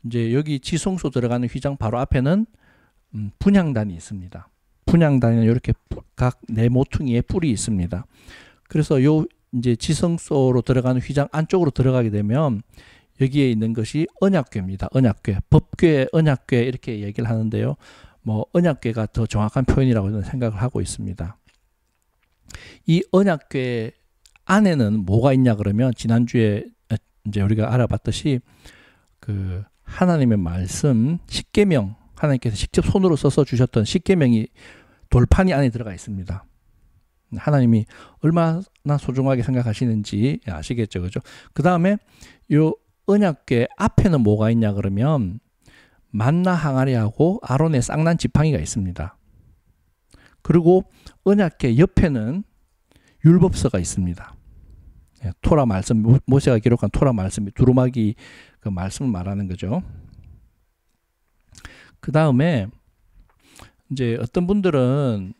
이제 여기 지성소 들어가는 휘장 바로 앞에는 분향단이 있습니다. 분향단에는 이렇게 각 네 모퉁이에 뿔이 있습니다. 그래서 요 이제 지성소로 들어가는 휘장 안쪽으로 들어가게 되면 여기에 있는 것이 언약궤입니다. 언약궤, 법궤, 언약궤 이렇게 얘기를 하는데요. 뭐 언약궤가 더 정확한 표현이라고 저는 생각을 하고 있습니다. 이 언약궤 안에는 뭐가 있냐 그러면 지난주에 이제 우리가 알아봤듯이 그 하나님의 말씀 십계명, 하나님께서 직접 손으로 써서 주셨던 십계명이 돌판이 안에 들어가 있습니다. 하나님이 얼마나 소중하게 생각하시는지 아시겠죠, 그죠? 그 다음에 요 언약궤 앞에는 뭐가 있냐 그러면 만나 항아리하고 아론의 쌍난 지팡이가 있습니다. 그리고 언약궤 옆에는 율법서가 있습니다. 토라 말씀, 모세가 기록한 토라 말씀이 두루마기 그 말씀을 말하는 거죠. 그 다음에 이제 어떤 분들은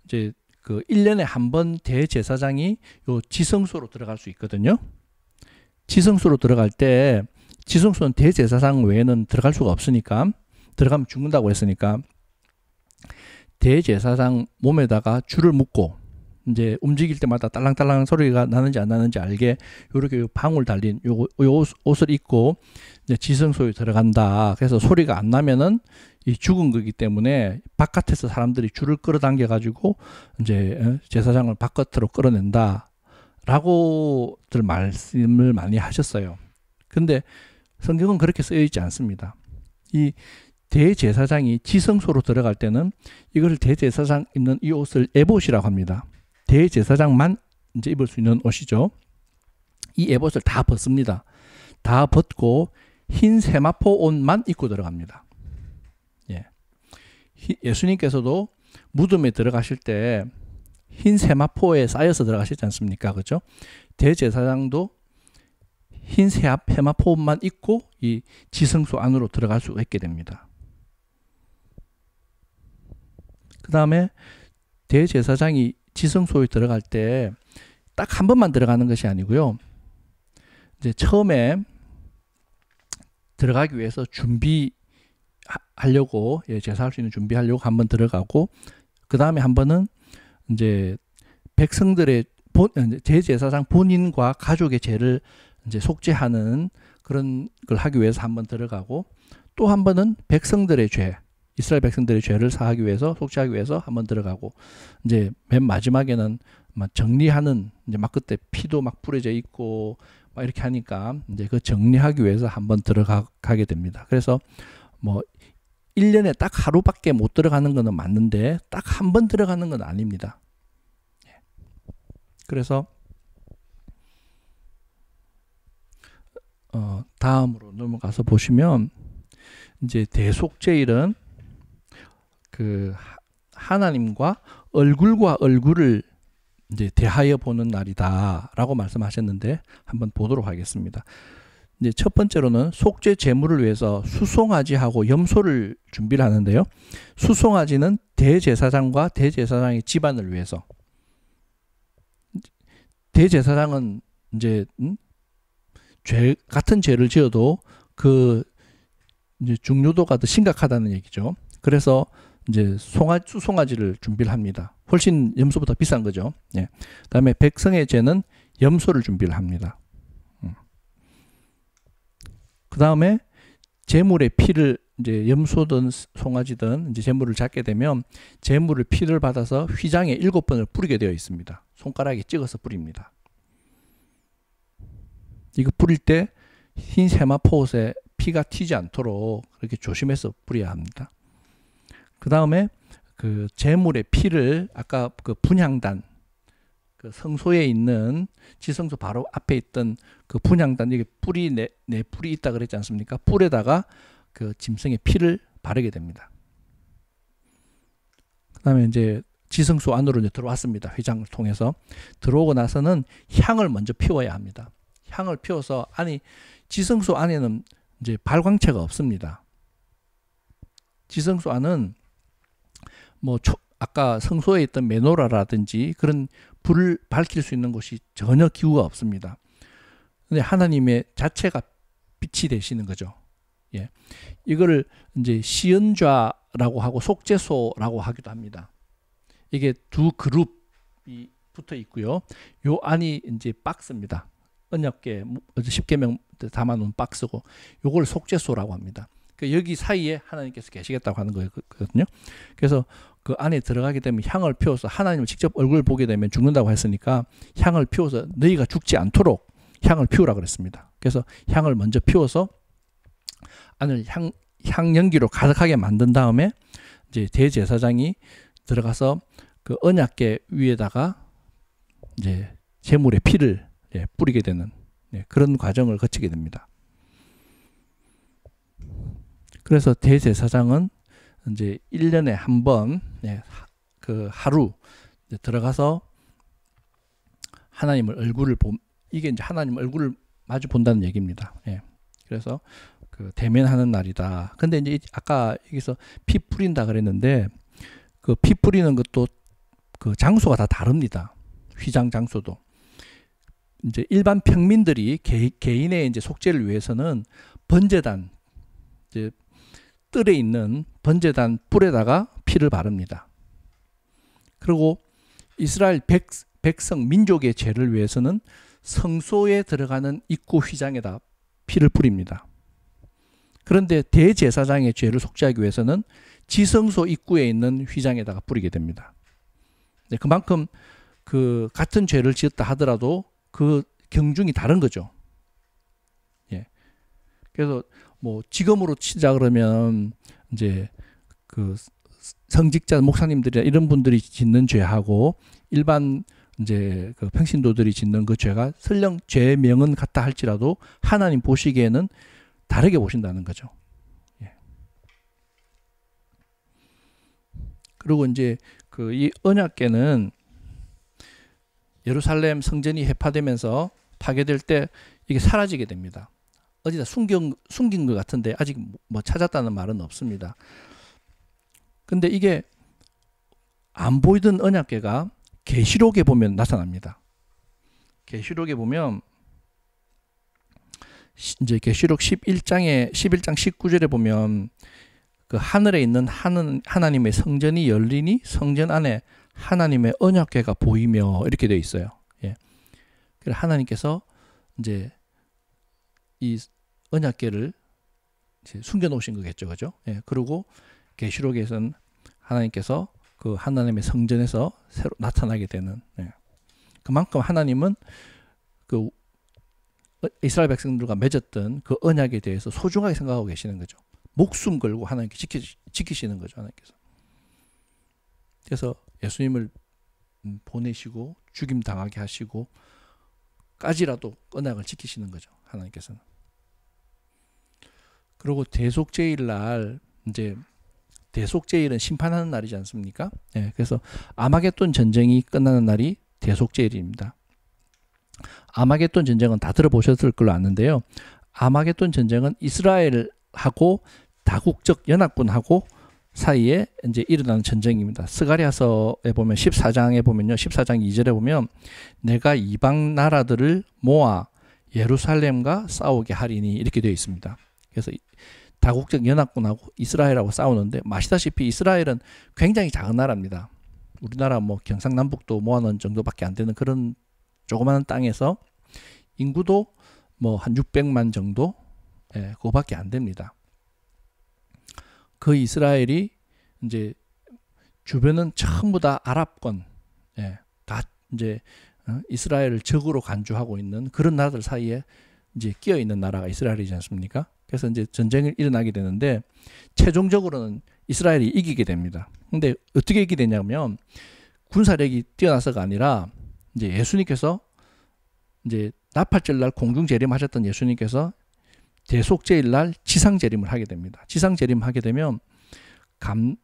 이제 그 1년에 한 번 대제사장이 요 지성소로 들어갈 수 있거든요. 지성소로 들어갈 때 지성소는 대제사장 외에는 들어갈 수가 없으니까, 들어가면 죽는다고 했으니까 대제사장 몸에다가 줄을 묶고 이제 움직일 때마다 딸랑딸랑 소리가 나는지 안 나는지 알게 요렇게 방울 달린 요 옷을 입고 이제 지성소에 들어간다. 그래서 소리가 안 나면은 이 죽은 거기 때문에 바깥에서 사람들이 줄을 끌어당겨 가지고 이제 제사장을 바깥으로 끌어낸다 라고들 말씀을 많이 하셨어요. 근데 성경은 그렇게 쓰여 있지 않습니다. 이 대제사장이 지성소로 들어갈 때는 이걸 대제사장 입는 이 옷을 에봇이라고 합니다. 대제사장만 이제 입을 수 있는 옷이죠. 이 에봇을 다 벗습니다. 다 벗고 흰 세마포 옷만 입고 들어갑니다. 예수님께서도 무덤에 들어가실 때 흰 세마포에 쌓여서 들어가시지 않습니까? 그죠? 대제사장도 흰 세마포 옷만 입고 이 지성소 안으로 들어갈 수 있게 됩니다. 그 다음에 대제사장이 지성소에 들어갈 때 딱 한 번만 들어가는 것이 아니고요. 이제 처음에 들어가기 위해서 준비하려고, 제사할 수 있는 준비하려고 한번 들어가고, 그 다음에 한 번은 이제 백성들의 대제사장 본인과 가족의 죄를 이제 속죄하는 그런 걸 하기 위해서 한번 들어가고, 또 한 번은 백성들의 죄, 이스라엘 백성들의 죄를 사하기 위해서, 속죄하기 위해서 한번 들어가고, 이제 맨 마지막에는 막 정리하는, 이제 막 그때 피도 막 뿌려져 있고 막 이렇게 하니까 이제 그 정리하기 위해서 한번 들어가게 됩니다. 그래서 뭐 1년에 딱 하루밖에 못 들어가는 거는 맞는데 딱 한 번 들어가는 건 아닙니다. 그래서 다음으로 넘어가서 보시면 이제 대속죄일은 그 하나님과 얼굴을 이제 대하여 보는 날이다라고 말씀하셨는데 한번 보도록 하겠습니다. 이제 첫 번째로는 속죄 제물을 위해서 수송아지하고 염소를 준비를 하는데요. 수송아지는 대제사장과 대제사장의 집안을 위해서. 대제사장은 이제 같은 죄를 지어도 그 이제 중요도가 더 심각하다는 얘기죠. 그래서 이제 수송아지를 준비를 합니다. 훨씬 염소보다 비싼 거죠. 그다음에 백성의 죄는 염소를 준비를 합니다. 그 다음에 제물의 피를 이제 염소든 송아지든 이제 제물을 잡게 되면 제물을 피를 받아서 휘장에 7번을 뿌리게 되어 있습니다. 손가락에 찍어서 뿌립니다. 이거 뿌릴 때 흰 세마포옷에 피가 튀지 않도록 그렇게 조심해서 뿌려야 합니다. 그 다음에 그 제물의 피를 아까 그 분향단, 그 성소에 있는 지성소 바로 앞에 있던 그 분향단, 이게 뿔이 네 뿔이 있다 그랬지 않습니까? 뿔에다가 그 짐승의 피를 바르게 됩니다. 그 다음에 이제 지성소 안으로 이제 들어왔습니다. 휘장을 통해서 들어오고 나서는 향을 먼저 피워야 합니다. 향을 피워서 지성소 안에는 이제 발광체가 없습니다. 지성소 안은 아까 성소에 있던 메노라라든지 그런 불을 밝힐 수 있는 곳이 전혀 기구가 없습니다. 근데 하나님의 자체가 빛이 되시는 거죠. 예. 이거를 이제 시은좌라고 하고 속죄소라고 하기도 합니다. 이게 두 그룹이 붙어 있고요. 요 안이 이제 박스입니다. 언약궤 10계명 담아놓은 박스고 요걸 속죄소라고 합니다. 여기 사이에 하나님께서 계시겠다고 하는 거거든요. 그래서 그 안에 들어가게 되면 향을 피워서 하나님을 직접 얼굴 보게 되면 죽는다고 했으니까 향을 피워서 너희가 죽지 않도록 향을 피우라 그랬습니다. 그래서 향을 먼저 피워서 안을 향 연기로 가득하게 만든 다음에 이제 대제사장이 들어가서 그 언약궤 위에다가 이제 제물의 피를 뿌리게 되는 그런 과정을 거치게 됩니다. 그래서 대제사장은 이제 1년에 한 번 그 하루 들어가서 하나님을 이게 이제 하나님 얼굴을 마주 본다는 얘기입니다. 그래서 그 대면하는 날이다. 근데 이제 아까 여기서 피 뿌린다 그랬는데 그 피 뿌리는 것도 그 장소가 다 다릅니다. 휘장 장소도. 이제 일반 평민들이 개인의 이제 속죄를 위해서는 번제단 이제 뜰에 있는 번제단 뿔에다가 피를 바릅니다. 그리고 이스라엘 백성 민족의 죄를 위해서는 성소에 들어가는 입구 휘장에다 피를 뿌립니다. 그런데 대제사장의 죄를 속죄하기 위해서는 지성소 입구에 있는 휘장에다가 뿌리게 됩니다. 그만큼 그 같은 죄를 지었다 하더라도 그 경중이 다른 거죠. 그래서 지금으로 치자 그러면 이제 그 성직자 목사님들이나 이런 분들이 짓는 죄하고 일반 이제 그 평신도들이 짓는 그 죄가 설령 죄명은 같다 할지라도 하나님 보시기에는 다르게 보신다는 거죠. 그리고 이제 그 이 언약궤는 예루살렘 성전이 해파되면서 파괴될 때 이게 사라지게 됩니다. 어디다 숨긴 것 같은데 아직 찾았다는 말은 없습니다. 근데 이게 안 보이던 언약궤가 계시록에 보면 나타납니다. 계시록에 보면 이제 계시록 11장 19절에 보면 그 하늘에 있는 하나님의 성전이 열리니 성전 안에 하나님의 언약궤가 보이며 이렇게 되어 있어요. 그래서 하나님께서 이제 이 언약궤를 숨겨 놓으신 거겠죠, 그죠? 그리고 계시록에서는 하나님께서 그 하나님의 성전에서 새로 나타나게 되는 그만큼 하나님은 그 이스라엘 백성들과 맺었던 그 언약에 대해서 소중하게 생각하고 계시는 거죠. 목숨 걸고 하나님께 지키시는 거죠, 하나님께서. 그래서 예수님을 보내시고 죽임 당하게 하시고 까지라도 언약을 지키시는 거죠, 하나님께서는. 그리고 대속죄일 날 이제 대속죄일은 심판하는 날이지 않습니까? 그래서 아마겟돈 전쟁이 끝나는 날이 대속죄일입니다. 아마겟돈 전쟁은 다 들어보셨을 걸로 아는데요. 아마겟돈 전쟁은 이스라엘하고 다국적 연합군하고 사이에 이제 일어나는 전쟁입니다. 스가랴서에 보면 14장에 보면요. 14장 2절에 보면 내가 이방 나라들을 모아 예루살렘과 싸우게 하리니 이렇게 되어 있습니다. 그래서 다국적 연합군하고 이스라엘하고 싸우는데 아시다시피 이스라엘은 굉장히 작은 나라입니다. 우리나라 경상남북도 모아놓은 정도밖에 안 되는 그런 조그마한 땅에서 인구도 한 600만 정도 그거밖에 안 됩니다. 그 이스라엘이 이제 주변은 전부 다 아랍권, 다 이제 이스라엘을 적으로 간주하고 있는 그런 나라들 사이에 이제 끼어 있는 나라가 이스라엘이지 않습니까? 그래서 이제 전쟁이 일어나게 되는데 최종적으로는 이스라엘이 이기게 됩니다. 근데 어떻게 이기게 되냐면 군사력이 뛰어나서가 아니라 이제 예수님께서 이제 나팔절 날 공중 재림하셨던 예수님께서 대속죄일 날 지상 재림을 하게 됩니다. 지상 재림하게 되면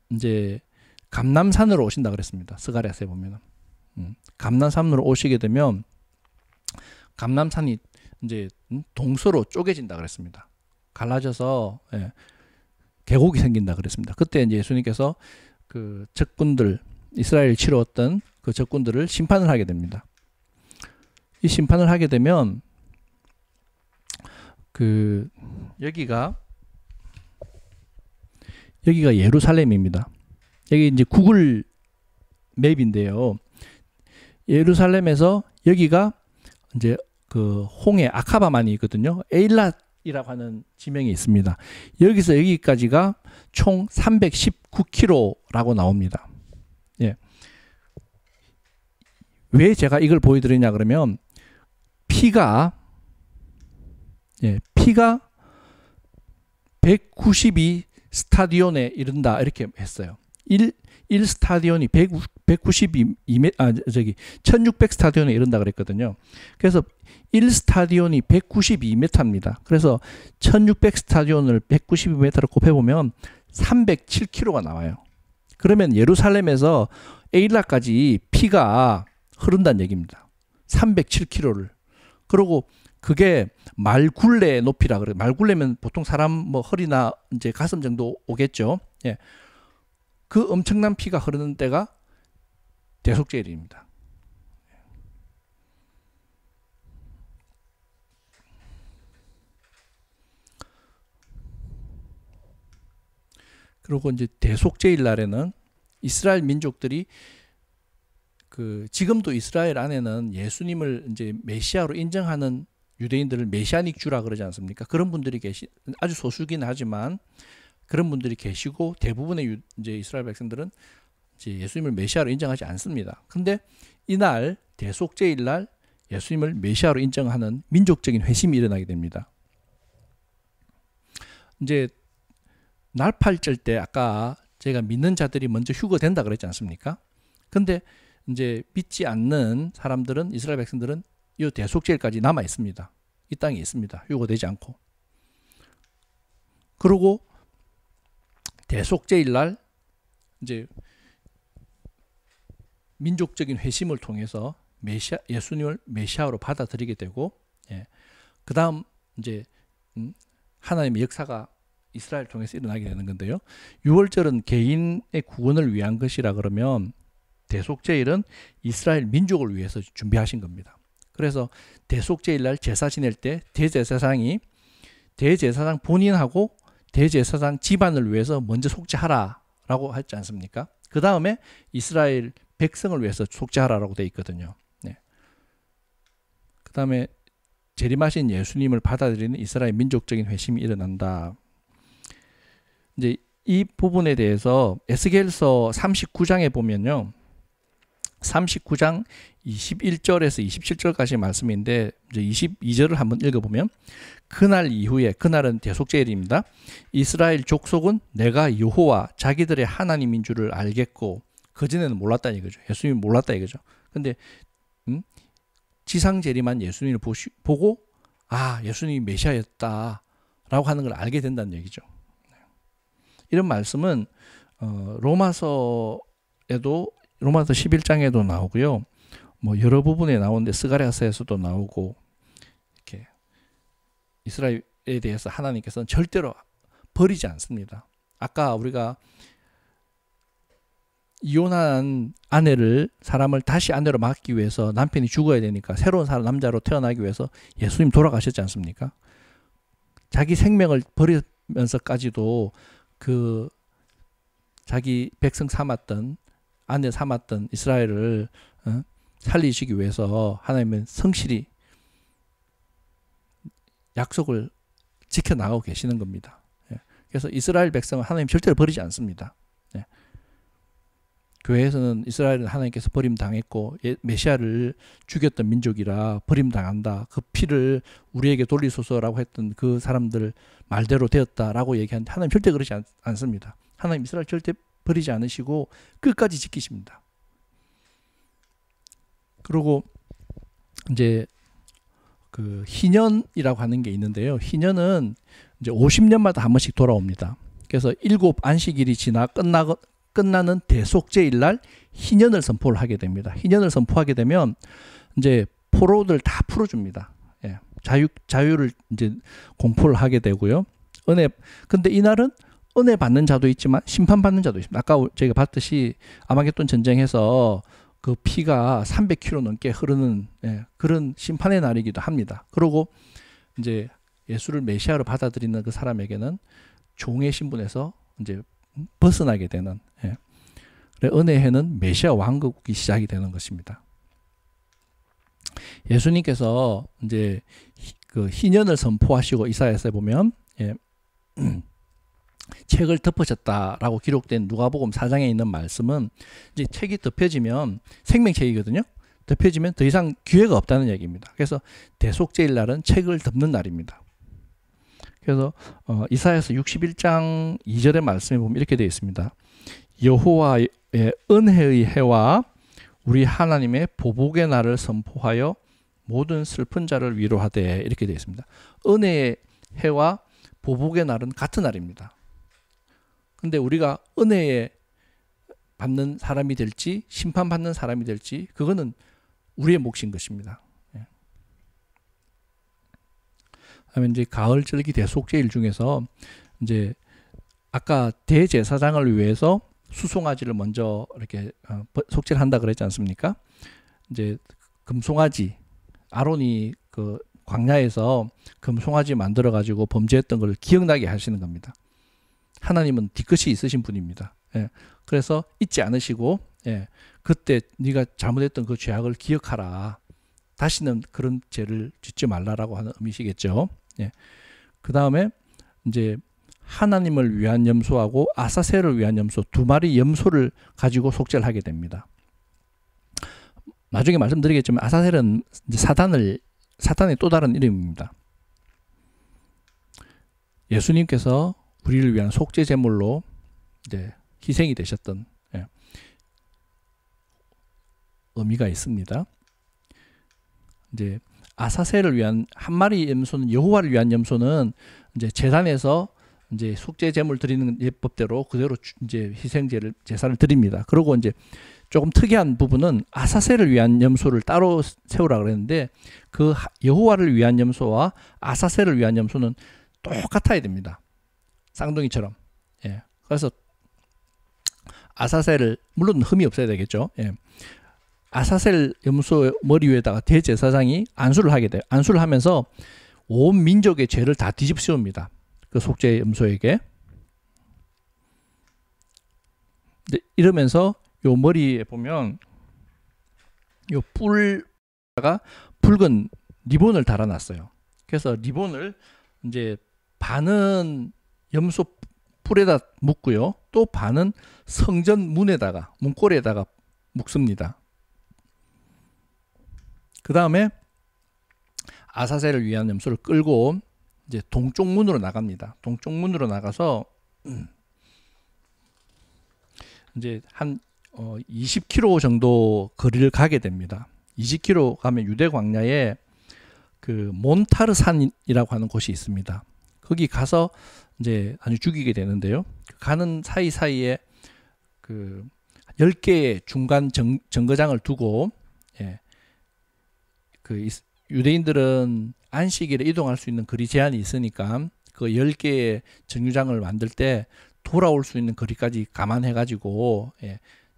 이제 감람산으로 오신다 그랬습니다. 스가랴서에 보면은 감람산으로 오시게 되면 감람산이 이제 동서로 쪼개진다 그랬습니다. 갈라져서 예, 계곡이 생긴다 그랬습니다. 그때 이제 예수님께서 그 적군들 이스라엘 치러왔던 그 적군들을 심판을 하게 됩니다. 이 심판을 하게 되면 그 여기가 예루살렘입니다. 여기 이제 구글 맵인데요. 예루살렘에서 여기가 이제 그 홍해 아카바만이 있거든요. 에일랏이라고 하는 지명이 있습니다. 여기서 여기까지가 총 319km라고 나옵니다. 예. 왜 제가 이걸 보여드리냐 그러면 피가 192 스타디온에 이른다 이렇게 했어요. 1 스타디온이 1600 스타디온에 이른다 그랬거든요. 그래서 1 스타디온이 192m입니다. 그래서 1600 스타디온을 192m로 곱해보면 307km가 나와요. 그러면 예루살렘에서 에일라까지 피가 흐른다는 얘기입니다. 307km를. 그리고 그게 말굴레 높이라 그래요. 말굴레면 보통 사람 뭐 허리나 이제 가슴 정도 오겠죠. 예. 그 엄청난 피가 흐르는 때가 대속죄일입니다. 그리고 이제 대속죄일 날에는 이스라엘 민족들이 그 지금도 이스라엘 안에는 예수님을 이제 메시아로 인정하는 유대인들을 메시아닉 주라 그러지 않습니까? 그런 분들이 아주 소수긴 하지만 그런 분들이 계시고 대부분의 이제 이스라엘 백성들은 이제 예수님을 메시아로 인정하지 않습니다. 근데 이날 대속죄일 날 예수님을 메시아로 인정하는 민족적인 회심이 일어나게 됩니다. 이제 날팔절 때 아까 제가 믿는 자들이 먼저 휴거된다 그랬지 않습니까? 근데 이제 믿지 않는 사람들은 이스라엘 백성들은 이 대속죄일까지 남아 있습니다. 이 땅에 있습니다. 휴거되지 않고. 그리고 대속죄일 날 이제 민족적인 회심을 통해서 예수님을 메시아로 받아들이게 되고, 예. 그 다음 이제 하나님의 역사가 이스라엘 통해서 일어나게 되는 건데요. 유월절은 개인의 구원을 위한 것이라 그러면 대속죄일은 이스라엘 민족을 위해서 준비하신 겁니다. 그래서 대속죄일 날 제사 지낼 때 대제사장이 대제사장 본인하고 대제사장 집안을 위해서 먼저 속죄하라라고 했지 않습니까? 그 다음에 이스라엘 백성을 위해서 속죄하라라고 되어 있거든요. 네. 그 다음에 재림하신 예수님을 받아들이는 이스라엘 민족적인 회심이 일어난다. 이제 이 부분에 대해서 에스겔서 39장에 보면요. 39장 21절에서 27절까지 말씀인데 이제 22절을 한번 읽어보면 그날 이후에 그날은 대속죄일입니다. 이스라엘 족속은 내가 여호와 자기들의 하나님인 줄을 알겠고 그전에는 몰랐다 이거죠. 예수님이 몰랐다 이거죠. 근데 지상 재림한 예수님을 보고 아 예수님이 메시아였다라고 하는 걸 알게 된다는 얘기죠. 이런 말씀은 로마서 11장에도 나오고요. 뭐 여러 부분에 나오는데 스가랴서에서도 나오고 이렇게 이스라엘에 대해서 하나님께서는 절대로 버리지 않습니다. 아까 우리가 이혼한 사람을 다시 아내로 맡기 위해서 남편이 죽어야 되니까 새로운 남자로 태어나기 위해서 예수님 돌아가셨지 않습니까? 자기 생명을 버리면서까지도 그 자기 백성 삼았던 아내 삼았던 이스라엘을 살리시기 위해서 하나님은 성실히 약속을 지켜나가고 계시는 겁니다. 그래서 이스라엘 백성은 하나님 절대로 버리지 않습니다. 교회에서는 이스라엘은 하나님께서 버림당했고 메시아를 죽였던 민족이라 버림당한다. 그 피를 우리에게 돌리소서라고 했던 그 사람들 말대로 되었다라고 얘기하는데 하나님 절대 그러지 않습니다. 하나님 이스라엘 절대 버리지 않으시고 끝까지 지키십니다. 그리고 이제 그 희년이라고 하는 게 있는데요. 희년은 이제 50년마다 한 번씩 돌아옵니다. 그래서 7 안식일이 지나 끝나는 대속제일 날 희년을 선포를 하게 됩니다. 희년을 선포하게 되면 이제 포로들 다 풀어줍니다. 예, 자유를 이제 공포를 하게 되고요. 근데 이날은 은혜 받는 자도 있지만 심판 받는 자도 있습니다. 아까 저희가 봤듯이 아마겟돈 전쟁에서 그 피가 300km 넘게 흐르는 그런 심판의 날이기도 합니다. 그리고 이제 예수를 메시아로 받아들이는 그 사람에게는 종의 신분에서 이제 벗어나게 되는 은혜해는 메시아 왕국이 시작이 되는 것입니다. 예수님께서 이제 그 희년을 선포하시고 이사야서에 보면 책을 덮으셨다라고 기록된 누가복음 4장에 있는 말씀은 이제 책이 덮여지면 생명책이거든요. 덮여지면 더 이상 기회가 없다는 얘기입니다. 그래서 대속제일 날은 책을 덮는 날입니다. 그래서 이사야서 61장 2절의 말씀에 보면 이렇게 되어 있습니다. 여호와의 은혜의 해와 우리 하나님의 보복의 날을 선포하여 모든 슬픈 자를 위로하되 이렇게 되어 있습니다. 은혜의 해와 보복의 날은 같은 날입니다. 근데 우리가 은혜에 받는 사람이 될지 심판받는 사람이 될지 그거는 우리의 몫인 것입니다. 그다음에 이제 가을절기 대속제일 중에서 이제 아까 대제사장을 위해서 수송아지를 먼저 이렇게 속죄를 한다 그랬지 않습니까? 이제 금송아지 아론이 그 광야에서 금송아지 만들어 가지고 범죄했던 걸 기억나게 하시는 겁니다. 하나님은 뒤끝이 있으신 분입니다. 그래서 잊지 않으시고 그때 네가 잘못했던 그 죄악을 기억하라. 다시는 그런 죄를 짓지 말라라고 하는 의미시겠죠. 그 다음에 이제 하나님을 위한 염소하고 아사셀을 위한 염소 두 마리 염소를 가지고 속죄를 하게 됩니다. 나중에 말씀드리겠지만 아사셀은 이제 사탄의 또 다른 이름입니다. 예수님께서 우리를 위한 속죄 제물로 이제 희생이 되셨던 의미가 있습니다. 이제 아사셀을 위한 한 마리 염소는 여호와를 위한 염소는 이제 제단에서 이제 속죄 제물 드리는 예법대로 그대로 이제 제사를 드립니다. 그리고 이제 조금 특이한 부분은 아사셀을 위한 염소를 따로 세우라 그랬는데 그 여호와를 위한 염소와 아사셀을 위한 염소는 똑같아야 됩니다. 쌍둥이처럼. 그래서 아사셀을 물론 흠이 없어야 되겠죠. 아사셀 염소 머리 위에다가 대제사장이 안수를 하게 돼요. 안수를 하면서 온 민족의 죄를 다 뒤집습니다. 그 속죄 염소에게. 이러면서 요 머리에 보면 요 뿔에다가 붉은 리본을 달아놨어요. 그래서 리본을 이제 반은 염소 뿔에다 묶고요. 또 반은 성전 문에다가 문고리에다가 묶습니다. 그 다음에 아사셀을 위한 염소를 끌고 이제 동쪽 문으로 나갑니다. 동쪽 문으로 나가서 이제 한 20km 정도 거리를 가게 됩니다. 20km 가면 유대 광야에 그 몬타르산이라고 하는 곳이 있습니다. 거기 가서 이제 아주 죽이게 되는데요. 가는 사이사이에 그 10개의 중간 정거장을 두고 그 유대인들은 안식일에 이동할 수 있는 거리 제한이 있으니까 그 10개의 정류장을 만들 때 돌아올 수 있는 거리까지 감안해 가지고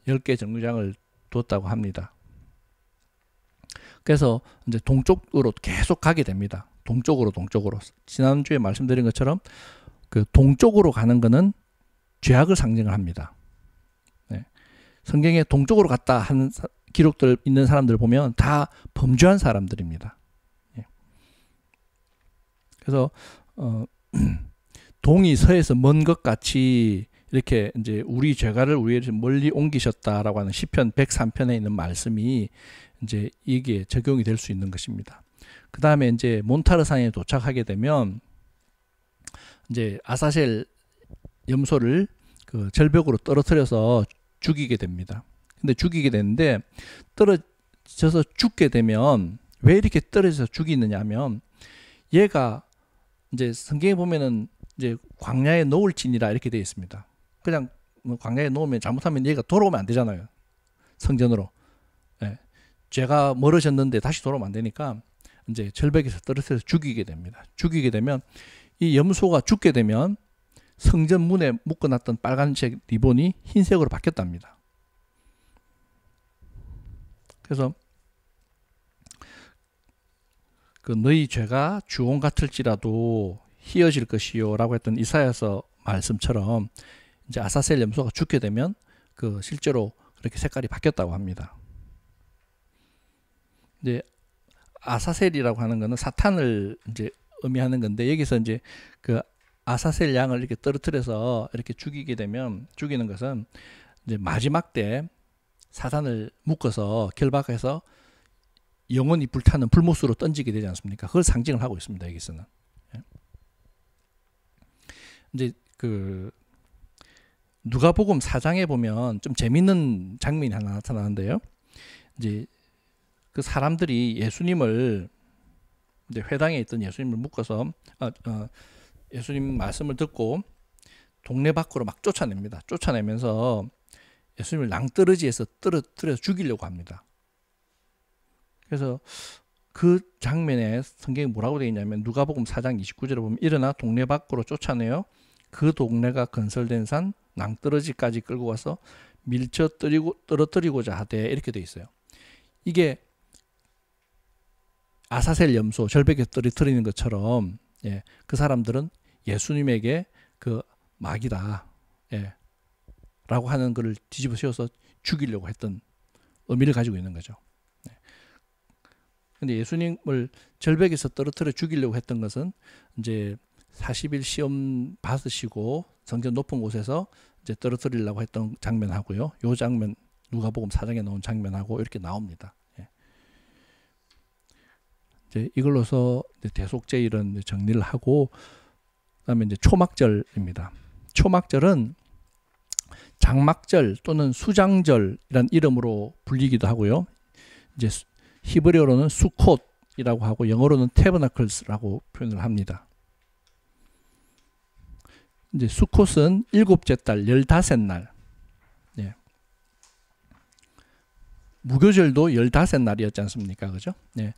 10개 정류장을 뒀다고 합니다. 그래서 이제 동쪽으로 계속 가게 됩니다. 동쪽으로. 지난주에 말씀드린 것처럼 그 동쪽으로 가는 것은 죄악을 상징을 합니다. 성경에 동쪽으로 갔다 하는 기록들 있는 사람들 보면 다 범죄한 사람들입니다. 그래서 동이 서에서 먼 것 같이 이렇게 이제 우리 죄가를 우리에게 멀리 옮기셨다라고 하는 시편 103편에 있는 말씀이 이제 이게 적용이 될 수 있는 것입니다. 그 다음에 이제 몬타르산에 도착하게 되면 이제 아사셀 염소를 그 절벽으로 떨어뜨려서 죽이게 됩니다. 근데 죽이게 되는데 떨어져서 죽게 되면 왜 이렇게 떨어져서 죽이느냐 하면 얘가 이제 성경에 보면은 이제 광야의 노을진이라 이렇게 되어 있습니다. 그냥 뭐 광야에 놓으면 잘못하면 얘가 돌아오면 안 되잖아요. 성전으로. 예. 죄가 멀어졌는데 다시 돌아오면 안 되니까 이제 절벽에서 떨어뜨려서 죽이게 됩니다. 죽이게 되면 이 염소가 죽게 되면 성전 문에 묶어놨던 빨간색 리본이 흰색으로 바뀌었답니다. 그래서 그 너희 죄가 주홍 같을지라도 희어질 것이요라고 했던 이사야서 말씀처럼 이제 아사셀 염소가 죽게 되면 그 실제로 그렇게 색깔이 바뀌었다고 합니다. 이제 아사셀이라고 하는 거는 사탄을 이제 의미하는 건데, 여기서 이제 그 아사셀 양을 이렇게 떨어뜨려서 이렇게 죽이게 되면, 죽이는 것은 이제 마지막 때 사탄을 묶어서 결박해서 영원히 불타는 불못으로 던지게 되지 않습니까? 그걸 상징을 하고 있습니다. 여기서는. 이제 그 누가복음 4장에 보면 좀 재밌는 장면이 하나 나타나는데요. 이제 그 사람들이 예수님을, 이제 회당에 있던 예수님을 묶어서 예수님 말씀을 듣고 동네 밖으로 막 쫓아냅니다. 쫓아내면서 예수님을 낭떠러지에서 떨어뜨려서 죽이려고 합니다. 그래서 그 장면에 성경이 뭐라고 되어 있냐면, 누가복음 4장 29절에 보면 일어나 동네 밖으로 쫓아내어 그 동네가 건설된 산 낭떠러지까지 끌고 가서 밀쳐 떨어뜨리고자 하되, 이렇게 되어 있어요. 이게 아사셀 염소 절벽에 떨어뜨리는 것처럼, 예, 그 사람들은 예수님에게 그 마귀다, 예, 라고 하는 것을 뒤집어 씌워서 죽이려고 했던 의미를 가지고 있는 거죠. 근데 예수님을 절벽에서 떨어뜨려 죽이려고 했던 것은 이제 40일 시험 받으시고 성전 높은 곳에서 이제 떨어뜨리려고 했던 장면하고요. 요 장면, 누가복음 4장에 나온 장면하고 이렇게 나옵니다. 예. 이제 이걸로서 이제 대속죄 이런 정리를 하고, 그다음에 이제 초막절입니다. 초막절은 장막절 또는 수장절이란 이름으로 불리기도 하고요. 이제 히브리어로는 수콧이라고 하고 영어로는 테버나클스라고 표현을 합니다. 이제 수콧은 7째 달 15날. 예. 무교절도 15날이었지 않습니까? 그죠? 예.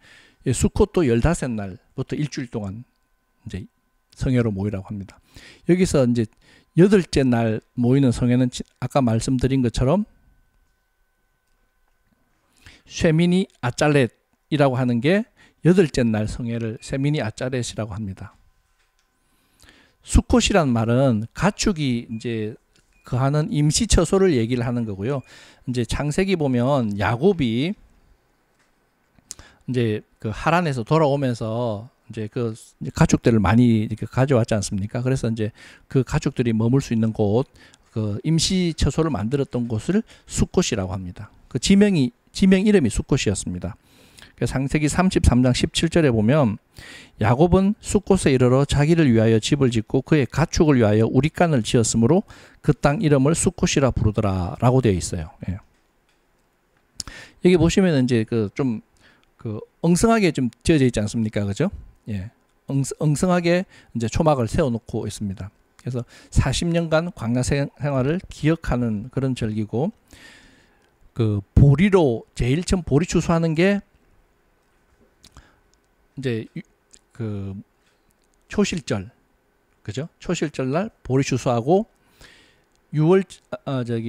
수콧도 15날부터 일주일 동안 이제 성회로 모이라고 합니다. 여기서 이제 8째 날 모이는 성회는 아까 말씀드린 것처럼 쉐미니 아짤렛이라고 하는 게 8째 날 성회를 쉐미니 아짤렛이라고 합니다. 수콧이란 말은 가축이 이제 거하는 임시 처소를 얘기를 하는 거고요. 이제 창세기 보면 야곱이 이제 그 하란에서 돌아오면서 이제 그 가축들을 많이 이렇게 가져왔지 않습니까? 그래서 이제 그 가축들이 머물 수 있는 곳, 그 임시 처소를 만들었던 곳을 수콧이라고 합니다. 그 지명 이름이 수콧이었습니다. 창세기 33장 17절에 보면 야곱은 수콧에 이르러 자기를 위하여 집을 짓고 그의 가축을 위하여 우릿간을 지었으므로 그 땅 이름을 수콧이라 부르더라라고 되어 있어요. 예. 여기 보시면 이제 그 좀 그 엉성하게 좀 지어져 있지 않습니까, 그죠? 예, 엉성하게 이제 초막을 세워놓고 있습니다. 그래서 40년간 광야 생활을 기억하는 그런 절기고, 그 보리로 제일 처음 보리 추수하는 게 이제 그 초실절, 그죠? 초실절 날 보리 추수하고 6월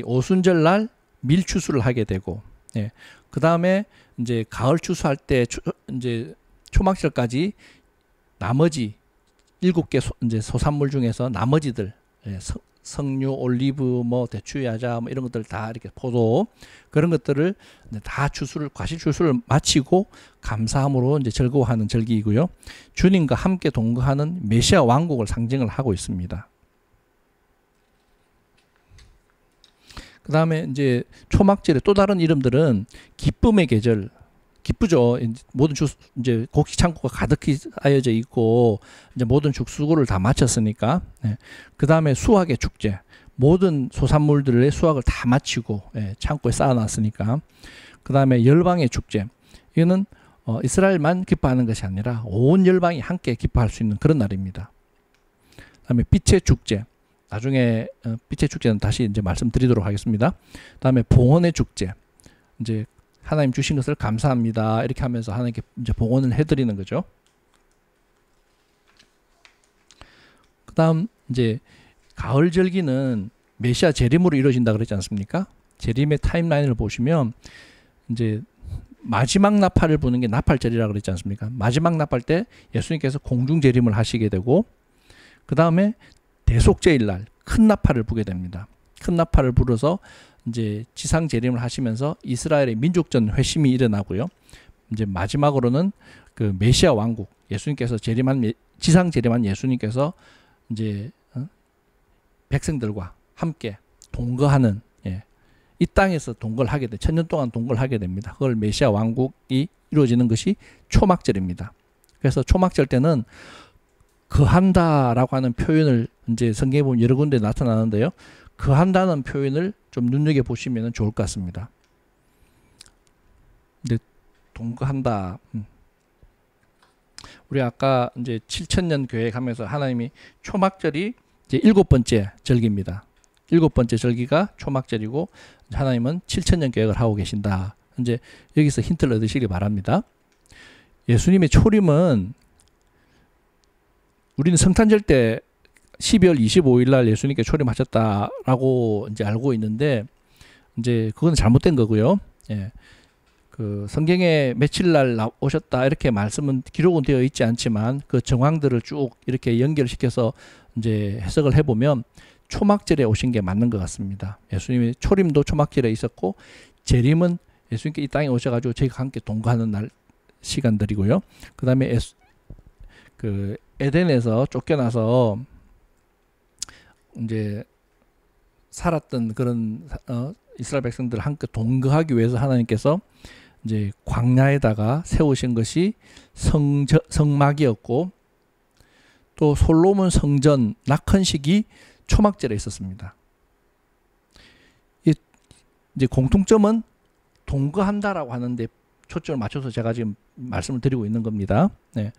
오순절 날 밀 추수를 하게 되고, 예. 그 다음에 이제 가을 추수할 때 이제 초막절까지 나머지 7개 이제 소산물 중에서 나머지들, 예, 석류, 올리브, 뭐 대추, 야자, 뭐 이런 것들 다 이렇게 포도 그런 것들을 다 과실 추수를 마치고 감사함으로 이제 즐거워하는 절기이고요. 주님과 함께 동거하는 메시아 왕국을 상징을 하고 있습니다. 그 다음에 이제 초막절의 또 다른 이름들은 기쁨의 계절, 기쁘죠. 모든 이제 곡식 창고가 가득히 쌓여져 있고 이제 모든 죽수고를 다 마쳤으니까. 예. 그 다음에 수확의 축제, 모든 소산물들의 수확을 다 마치고, 예, 창고에 쌓아놨으니까. 그 다음에 열방의 축제, 이거는 이스라엘만 기뻐하는 것이 아니라 온 열방이 함께 기뻐할 수 있는 그런 날입니다. 그 다음에 빛의 축제, 나중에 빛의 축제는 다시 이제 말씀드리도록 하겠습니다. 그다음에 봉헌의 축제. 이제 하나님 주신 것을 감사합니다. 이렇게 하면서 하나님께 이제 봉헌을 해드리는 거죠. 그다음 이제 가을 절기는 메시아 재림으로 이루어진다 그랬지 않습니까? 재림의 타임라인을 보시면 이제 마지막 나팔을 부는 게 나팔절이라 그랬지 않습니까? 마지막 나팔 때 예수님께서 공중 재림을 하시게 되고 그 다음에 대속죄일 날 큰 나팔을 부게 됩니다. 큰 나팔을 불어서 이제 지상 재림을 하시면서 이스라엘의 민족전 회심이 일어나고요. 이제 마지막으로는 그 메시아 왕국 예수님께서 지상 재림한 예수님께서 이제 백성들과 함께 동거하는 이 땅에서 동거하게 돼 천년 동안 동거하게 됩니다. 그걸 메시아 왕국이 이루어지는 것이 초막절입니다. 그래서 초막절 때는 거한다라고 하는 표현을 이제 성경에 보면 여러 군데 나타나는데요. 거한다는 표현을 좀 눈여겨 보시면 좋을 것 같습니다. 근데 동거한다. 우리 아까 이제 7천년 교회 가면서 하나님이 초막절이 이제 7번째 절기입니다. 7번째 절기가 초막절이고 하나님은 7천년 계획을 하고 계신다. 이제 여기서 힌트를 얻으시기 바랍니다. 예수님의 초림은 우리는 성탄절 때 12월 25일 날 예수님께 초림하셨다라고 이제 알고 있는데 이제 그건 잘못된 거고요. 예. 그 성경에 며칠 날 오셨다 이렇게 말씀은 기록은 되어 있지 않지만 그 정황들을 쭉 이렇게 연결시켜서 이제 해석을 해보면 초막절에 오신 게 맞는 것 같습니다. 예수님의 초림도 초막절에 있었고 재림은 예수님께 이 땅에 오셔가지고 저희가 함께 동거하는 날 시간들이고요. 그 다음에 그 에덴에서 쫓겨나서 이제 살았던 그런 이스라엘 백성들 함께 동거하기 위해서 하나님께서 이제 광야에다가 세우신 것이 성막이었고 또 솔로몬 성전 낙헌식이 초막절에 있었습니다. 이제 공통점은 동거한다라고 하는데 초점을 맞춰서 제가 지금 말씀을 드리고 있는 겁니다. 네.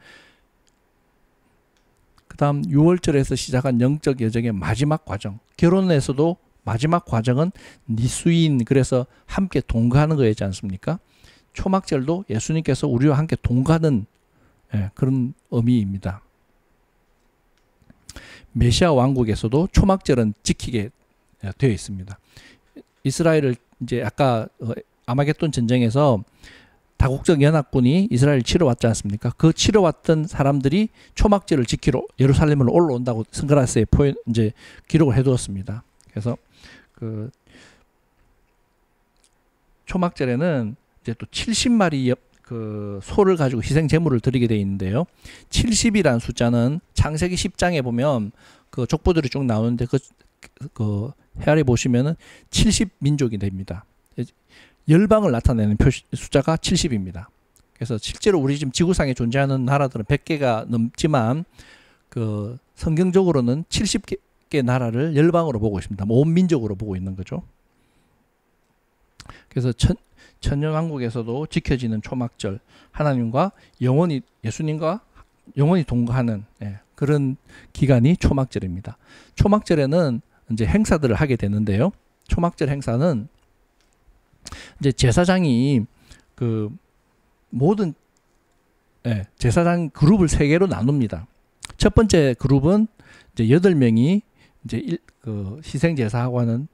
그 다음 6월절에서 시작한 영적 여정의 마지막 과정. 결혼에서도 마지막 과정은 니수인, 그래서 함께 동거하는 거였지 않습니까? 초막절도 예수님께서 우리와 함께 동거하는 그런 의미입니다. 메시아 왕국에서도 초막절은 지키게 되어 있습니다. 이스라엘을 이제 아까 아마겟돈 전쟁에서 다국적 연합군이 이스라엘을 치러왔지 않습니까? 그 치러왔던 사람들이 초막절을 지키러 예루살렘으로 올라온다고 성가라스에 이제 기록을 해두었습니다. 그래서 그 초막절에는 이제 또 70마리 그 소를 가지고 희생 제물을 드리게 되어 있는데요. 70이라는 숫자는 창세기 10장에 보면 그 족보들이 쭉 나오는데 그 헤아려 보시면은 70민족이 됩니다. 열방을 나타내는 숫자가 70입니다. 그래서 실제로 우리 지금 지구상에 존재하는 나라들은 100개가 넘지만 그 성경적으로는 70개 나라를 열방으로 보고 있습니다. 온 민족으로 보고 있는 거죠. 그래서 천년왕국에서도 지켜지는 초막절, 하나님과 영원히 예수님과 영원히 동거하는 그런 기간이 초막절입니다. 초막절에는 이제 행사들을 하게 되는데요. 초막절 행사는 이제 제사장이 그 모든 제사장 그룹을 3개로 나눕니다. 첫 번째 그룹은 이제 8명이 이제 그 희생 제사하고 하는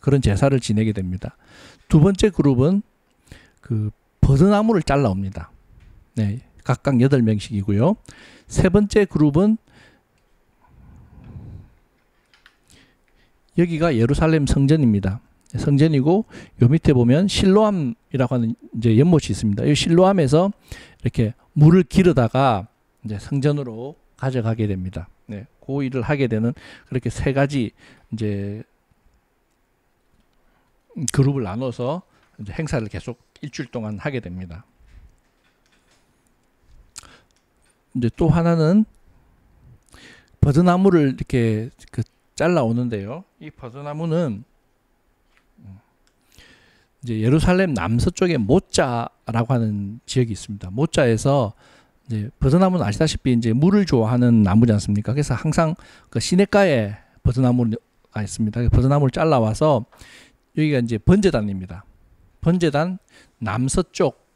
그런 제사를 지내게 됩니다. 두 번째 그룹은 그 버드나무를 잘라 옵니다. 네, 각각 8명씩이고요. 세 번째 그룹은 여기가 예루살렘 성전입니다. 성전이고 요 밑에 보면 실로암이라고 하는 이제 연못이 있습니다. 이 실로암에서 이렇게 물을 기르다가 이제 성전으로 가져가게 됩니다. 네, 그 일을 하게 되는 그렇게 3가지 이제 그룹을 나눠서 이제 행사를 계속 일주일 동안 하게 됩니다. 이제 또 하나는 버드나무를 이렇게 잘라 오는데요. 이 버드나무는 이제 예루살렘 남서쪽에 모짜라고 하는 지역이 있습니다. 모짜에서 이제 버드나무는 아시다시피 이제 물을 좋아하는 나무지 않습니까? 그래서 항상 그 시냇가에 버드나무가 있습니다. 버드나무를 잘라와서 여기가 이제 번제단입니다. 번제단 남서쪽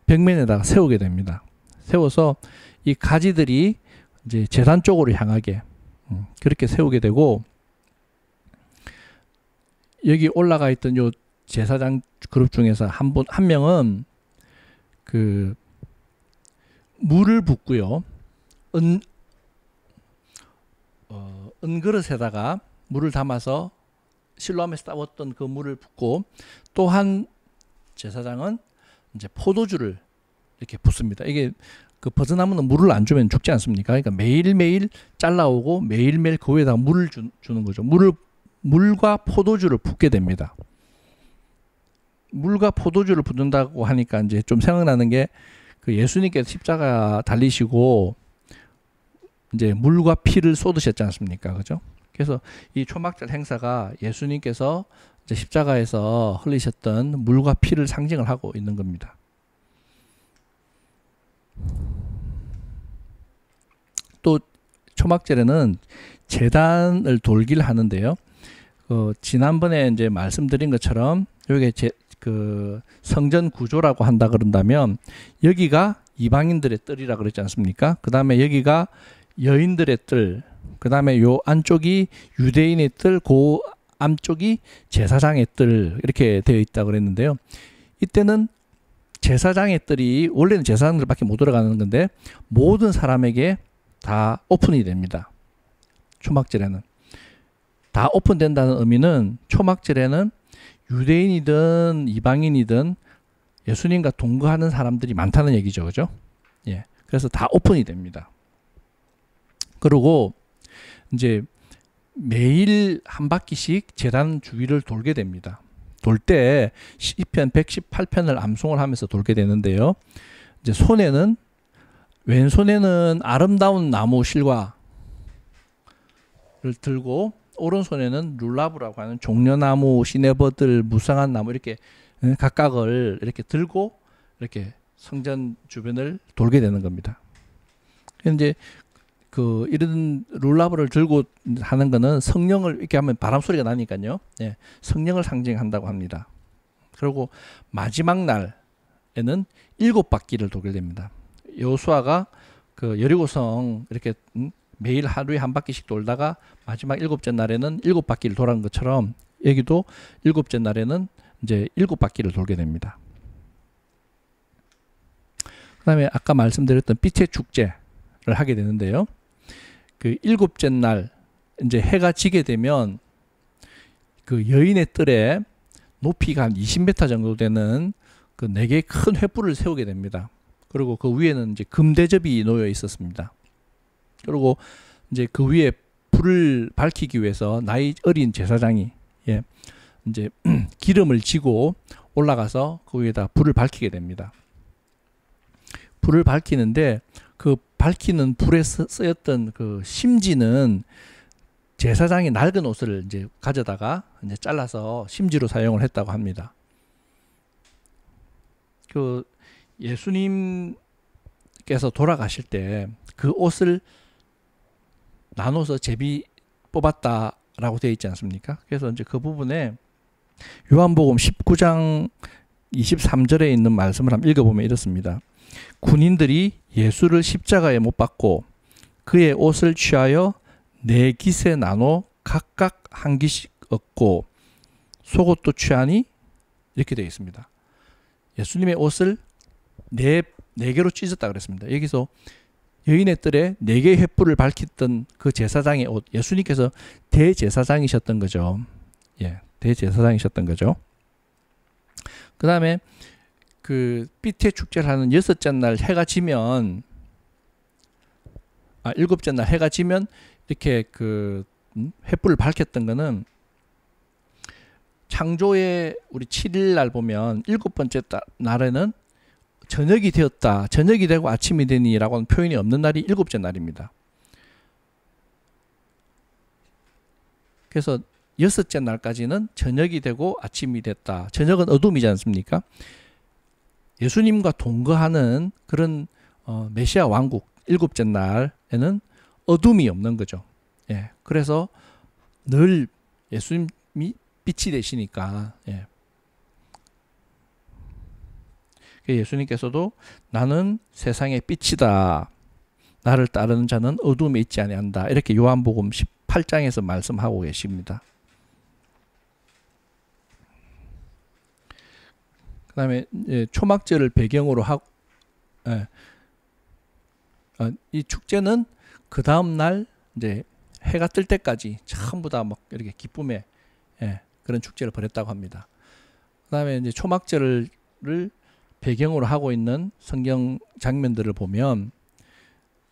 벽면에다가 세우게 됩니다. 세워서 이 가지들이 이제 제단 쪽으로 향하게 그렇게 세우게 되고, 여기 올라가 있던 요 제사장 그룹 중에서 한 명은 그 물을 붓고요. 은그릇에다가 물을 담아서 실로암에서 따왔던 그 물을 붓고, 또 한 제사장은 이제 포도주를 이렇게 붓습니다. 이게 그 버드나무는 물을 안 주면 죽지 않습니까? 그러니까 매일매일 잘라오고 매일매일 그 위에다가 물을 주는 거죠. 물과 포도주를 붓게 됩니다. 물과 포도주를 붓는다고 하니까 이제 좀 생각나는 게, 그 예수님께서 십자가 달리시고 이제 물과 피를 쏟으셨지 않습니까? 그죠? 그래서 이 초막절 행사가 예수님께서 이제 십자가에서 흘리셨던 물과 피를 상징을 하고 있는 겁니다. 또 초막절에는 제단을 돌기를 하는데요. 지난번에 이제 말씀드린 것처럼 여기 그 성전 구조라고 한다 그런다면, 여기가 이방인들의 뜰이라 그랬지 않습니까? 그 다음에 여기가 여인들의 뜰, 그 다음에 요 안쪽이 유대인의 뜰, 그 안쪽이 제사장의 뜰, 이렇게 되어 있다고 그랬는데요. 이때는 제사장의 뜰이, 원래는 제사장들밖에 못 들어가는 건데 모든 사람에게 다 오픈이 됩니다. 초막절에는 다 오픈된다는 의미는, 초막절에는 유대인이든 이방인이든 예수님과 동거하는 사람들이 많다는 얘기죠. 그죠? 예. 그래서 다 오픈이 됩니다. 그리고 이제 매일 한 바퀴씩 제단 주위를 돌게 됩니다. 돌 때 시편 118편을 암송을 하면서 돌게 되는데요. 이제 왼손에는 아름다운 나무 실과를 들고, 오른손에는 룰라브라고 하는 종려나무, 시내버들, 무성한 나무, 이렇게 각각을 이렇게 들고 이렇게 성전 주변을 돌게 되는 겁니다. 이제 그 이런 룰라브를 들고 하는 거는 성령을 이렇게 하면 바람 소리가 나니까요. 예, 성령을 상징한다고 합니다. 그리고 마지막 날에는 7바퀴를 돌게 됩니다. 여호수아가 그 여리고성 이렇게 매일 하루에 한 바퀴씩 돌다가 마지막 7째 날에는 7바퀴를 돌아간 것처럼, 여기도 7째 날에는 이제 7바퀴를 돌게 됩니다. 그 다음에 아까 말씀드렸던 빛의 축제를 하게 되는데요. 그 7째 날 이제 해가 지게 되면 그 여인의 뜰에 높이가 한 20m 정도 되는 그 4개의 큰 횃불을 세우게 됩니다. 그리고 그 위에는 이제 금대접이 놓여 있었습니다. 그리고 이제 그 위에 불을 밝히기 위해서 나이 어린 제사장이 이제 기름을 지고 올라가서 그 위에다 불을 밝히게 됩니다. 불을 밝히는데, 그 밝히는 불에 쓰였던 그 심지는 제사장이 낡은 옷을 이제 가져다가 이제 잘라서 심지로 사용을 했다고 합니다. 그 예수님께서 돌아가실 때 그 옷을 나눠서 제비 뽑았다라고 되어 있지 않습니까? 그래서 이제 그 부분에 요한복음 19장 23절에 있는 말씀을 한번 읽어보면 이렇습니다. 군인들이 예수를 십자가에 못 박고 그의 옷을 취하여 4깃에 나눠 각각 한 깃씩 얻고 속옷도 취하니, 이렇게 되어 있습니다. 예수님의 옷을 4개로 찢었다 그랬습니다. 여기서 여인의 뜰에 4개의 횃불을 밝혔던 그 제사장의 옷, 예수님께서 대제사장이셨던 거죠. 예, 대제사장이셨던 거죠. 그 다음에 그 빛의 축제를 하는 6째 날 해가 지면, 7째 날 해가 지면 이렇게 그 횃불을 밝혔던 거는, 창조의 우리 7일 날 보면 7번째 날에는 저녁이 되었다, 저녁이 되고 아침이 되니라고 하는 표현이 없는 날이 7째 날입니다. 그래서 6째 날까지는 저녁이 되고 아침이 됐다. 저녁은 어둠이지 않습니까? 예수님과 동거하는 그런 메시아 왕국 7째 날에는 어둠이 없는 거죠. 예, 그래서 늘 예수님이 빛이 되시니까. 예. 예수님께서도 나는 세상의 빛이다. 나를 따르는 자는 어둠에 있지 아니한다. 이렇게 요한복음 18장에서 말씀하고 계십니다. 그 다음에 초막절을 배경으로 하고, 이 축제는 그 다음날 이제 해가 뜰 때까지 전부 다 막 이렇게 기쁨의 그런 축제를 벌였다고 합니다. 그 다음에 이제 초막절을 배경으로 하고 있는 성경 장면들을 보면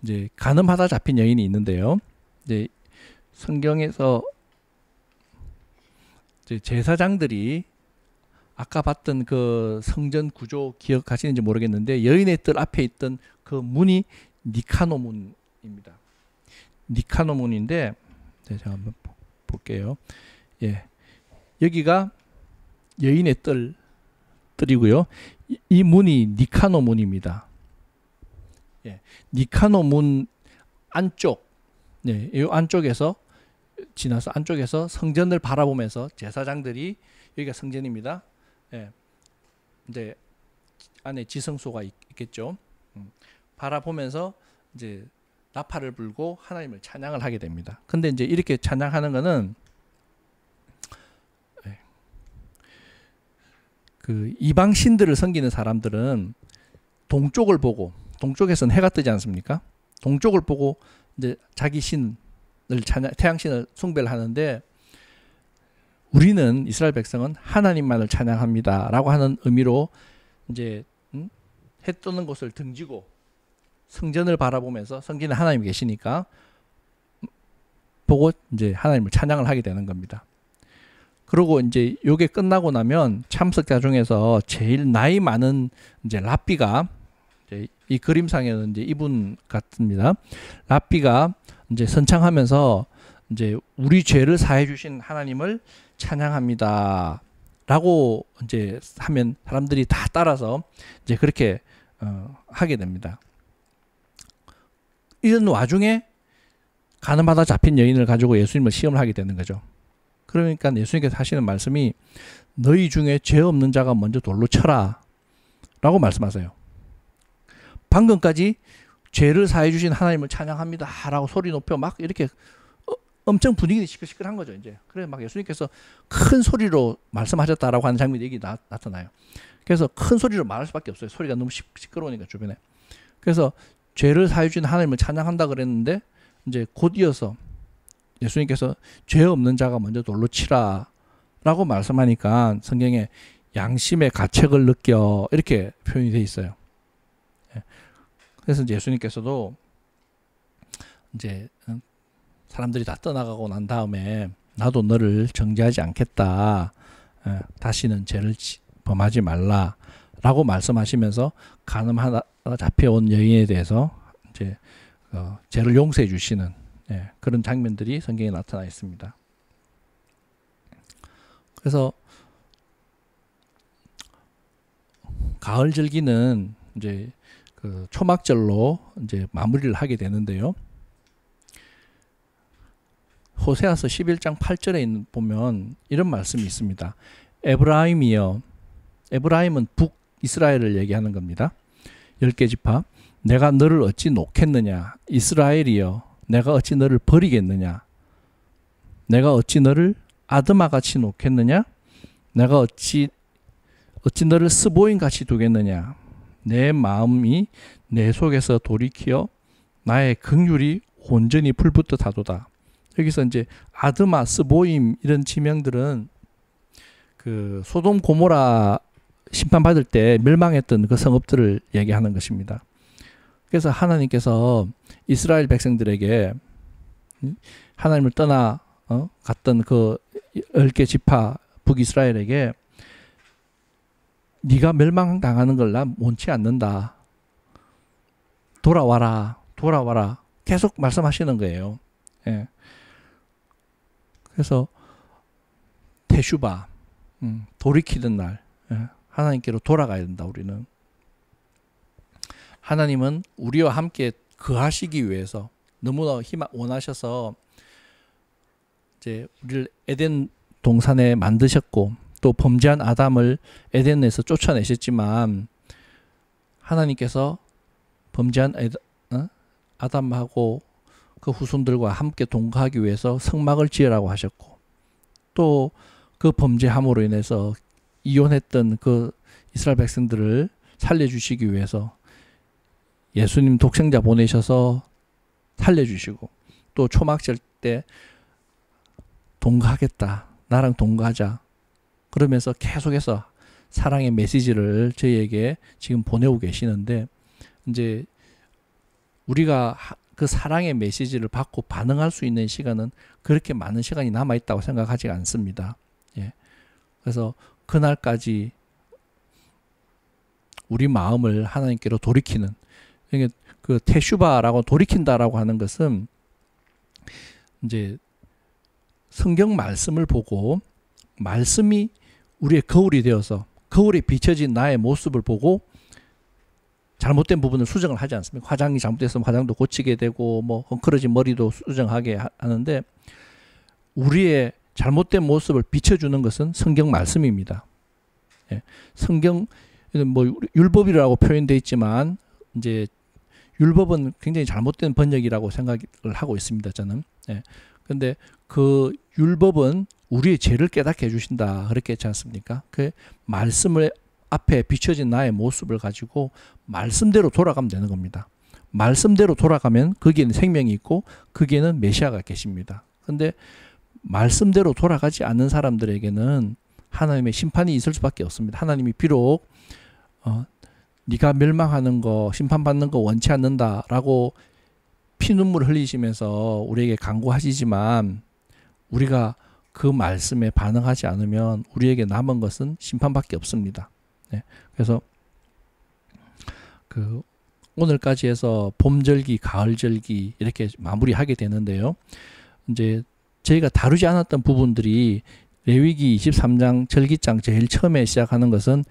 이제 간음하다 잡힌 여인이 있는데요. 이제 성경에서 이제 제사장들이 아까 봤던 그 성전 구조 기억하시는지 모르겠는데 여인의 뜰 앞에 있던 그 문이 니카노 문입니다. 니카노 문인데 제가 한번 볼게요. 예, 여기가 여인의 뜰이고요. 이 문이 니카노 문입니다. 예, 니카노 문 안쪽, 이 안쪽에서 지나서 안쪽에서 성전을 바라보면서 제사장들이 여기가 성전입니다. 예, 이제 안에 지성소가 있겠죠. 바라보면서 이제 나팔을 불고 하나님을 찬양을 하게 됩니다. 근데 이제 이렇게 찬양하는 거는 그 이방 신들을 섬기는 사람들은 동쪽을 보고, 동쪽에서는 해가 뜨지 않습니까? 동쪽을 보고 이제 자기 신을 태양신을 숭배를 하는데, 우리는 이스라엘 백성은 하나님만을 찬양합니다라고 하는 의미로 이제 해 뜨는 곳을 등지고 성전을 바라보면서 성전에 하나님이 계시니까 보고 이제 하나님을 찬양을 하게 되는 겁니다. 그리고 이제 요게 끝나고 나면 참석자 중에서 제일 나이 많은 이제 랍비가, 이제 이 그림상에는 이제 이분 같습니다. 랍비가 이제 선창하면서 이제 우리 죄를 사해 주신 하나님을 찬양합니다 라고 이제 하면 사람들이 다 따라서 이제 그렇게 하게 됩니다. 이런 와중에 간음하다 잡힌 여인을 가지고 예수님을 시험을 하게 되는 거죠. 그러니까 예수님께서 하시는 말씀이 너희 중에 죄 없는 자가 먼저 돌로 쳐라 라고 말씀하세요. 방금까지 죄를 사해 주신 하나님을 찬양합니다 라고 소리 높여 막 이렇게 엄청 분위기 시끌시끌한 거죠. 이제 그래서 막 예수님께서 큰 소리로 말씀하셨다라고 하는 장면이 여기 나타나요. 그래서 큰 소리로 말할 수밖에 없어요. 소리가 너무 시끄러우니까 주변에. 그래서 죄를 사해 주신 하나님을 찬양한다 그랬는데 이제 곧 이어서 예수님께서 죄 없는 자가 먼저 돌로 치라 라고 말씀하니까 성경에 양심의 가책을 느껴 이렇게 표현이 되어 있어요. 그래서 이제 예수님께서도 이제 사람들이 다 떠나가고 난 다음에 나도 너를 정죄하지 않겠다. 다시는 죄를 범하지 말라 라고 말씀하시면서 간음하다 잡혀온 여인에 대해서 이제 죄를 용서해 주시는 그런 장면들이 성경에 나타나 있습니다. 그래서 가을 절기는 이제 그 초막절로 이제 마무리를 하게 되는데요. 호세아서 11장 8절에 보면 이런 말씀이 있습니다. 에브라임이여, 에브라임은 북이스라엘을 얘기하는 겁니다. 10개 지파, 내가 너를 어찌 놓겠느냐. 이스라엘이여, 내가 어찌 너를 버리겠느냐. 내가 어찌 너를 아드마같이 놓겠느냐. 내가 어찌 너를 스보임같이 두겠느냐. 내 마음이 내 속에서 돌이키어 나의 긍휼이 온전히 불붙듯 하도다. 여기서 이제 아드마, 스보임 이런 지명들은 그 소돔 고모라 심판받을 때 멸망했던 그 성읍들을 얘기하는 것입니다. 그래서 하나님께서 이스라엘 백성들에게 하나님을 떠나 갔던 그 10개 지파 북이스라엘에게 네가 멸망당하는 걸 난 원치 않는다. 돌아와라. 돌아와라. 계속 말씀하시는 거예요. 예. 그래서 테슈바, 돌이키는 날, 하나님께로 돌아가야 된다. 우리는 하나님은 우리와 함께 거하시기 위해서 너무나 원하셔서 이제 우리를 에덴 동산에 만드셨고 또 범죄한 아담을 에덴에서 쫓아내셨지만 하나님께서 범죄한 아담하고 그 후손들과 함께 동거하기 위해서 성막을 지으라고 하셨고 또 그 범죄함으로 인해서 이혼했던 그 이스라엘 백성들을 살려주시기 위해서 예수님 독생자 보내셔서 살려주시고 또 초막절 때 동거하겠다, 나랑 동거하자 그러면서 계속해서 사랑의 메시지를 저희에게 지금 보내고 계시는데 이제 우리가 그 사랑의 메시지를 받고 반응할 수 있는 시간은 그렇게 많은 시간이 남아있다고 생각하지 않습니다. 예. 그래서 그날까지 우리 마음을 하나님께로 돌이키는 그 테슈바라고 돌이킨다라고 하는 것은 이제 성경 말씀을 보고 말씀이 우리의 거울이 되어서 거울에 비춰진 나의 모습을 보고 잘못된 부분을 수정을 하지 않습니까? 화장이 잘못됐으면 화장도 고치게 되고 뭐 헝클어진 머리도 수정하게 하는데 우리의 잘못된 모습을 비춰주는 것은 성경 말씀입니다. 예. 성경 뭐 율법이라고 표현되어 있지만 이제 율법은 굉장히 잘못된 번역이라고 생각을 하고 있습니다. 저는. 예. 근데 그 율법은 우리의 죄를 깨닫게 해주신다 그렇게 했지 않습니까? 그 말씀을 앞에 비춰진 나의 모습을 가지고 말씀대로 돌아가면 되는 겁니다. 말씀대로 돌아가면 거기에는 생명이 있고 거기에는 메시아가 계십니다. 근데 말씀대로 돌아가지 않는 사람들에게는 하나님의 심판이 있을 수밖에 없습니다. 하나님이 비록 네가 멸망하는 거 심판받는 거 원치 않는다라고 피눈물 흘리시면서 우리에게 간구하시지만 우리가 그 말씀에 반응하지 않으면 우리에게 남은 것은 심판밖에 없습니다. 네. 그래서 그 오늘까지 해서 봄절기, 가을절기 이렇게 마무리하게 되는데요. 이제 저희가 다루지 않았던 부분들이 레위기 23장 절기장 제일 처음에 시작하는 것은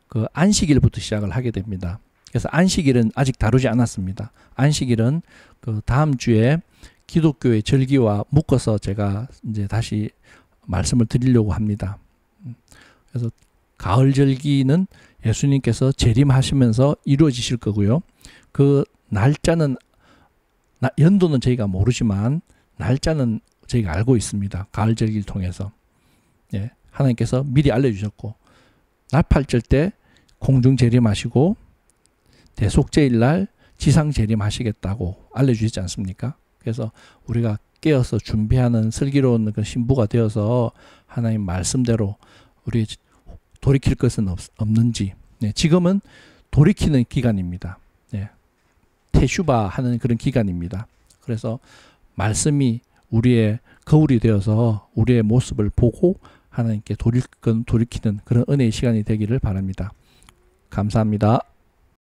그 안식일부터 시작을 하게 됩니다. 그래서 안식일은 아직 다루지 않았습니다. 안식일은 그 다음 주에 기독교의 절기와 묶어서 제가 이제 다시 말씀을 드리려고 합니다. 그래서 가을 절기는 예수님께서 재림하시면서 이루어지실 거고요. 그 날짜는 연도는 저희가 모르지만 날짜는 저희가 알고 있습니다. 가을 절기를 통해서. 예, 하나님께서 미리 알려주셨고 날팔절 때 공중 재림하시고 대속죄일 날 지상 재림하시겠다고 알려주시지 않습니까? 그래서 우리가 깨어서 준비하는 슬기로운 그 신부가 되어서 하나님 말씀대로 우리 돌이킬 것은 없는지. 네, 지금은 돌이키는 기간입니다. 네, 테슈바 하는 그런 기간입니다. 그래서 말씀이 우리의 거울이 되어서 우리의 모습을 보고 하나님께 돌이키는 그런 은혜의 시간이 되기를 바랍니다. 감사합니다.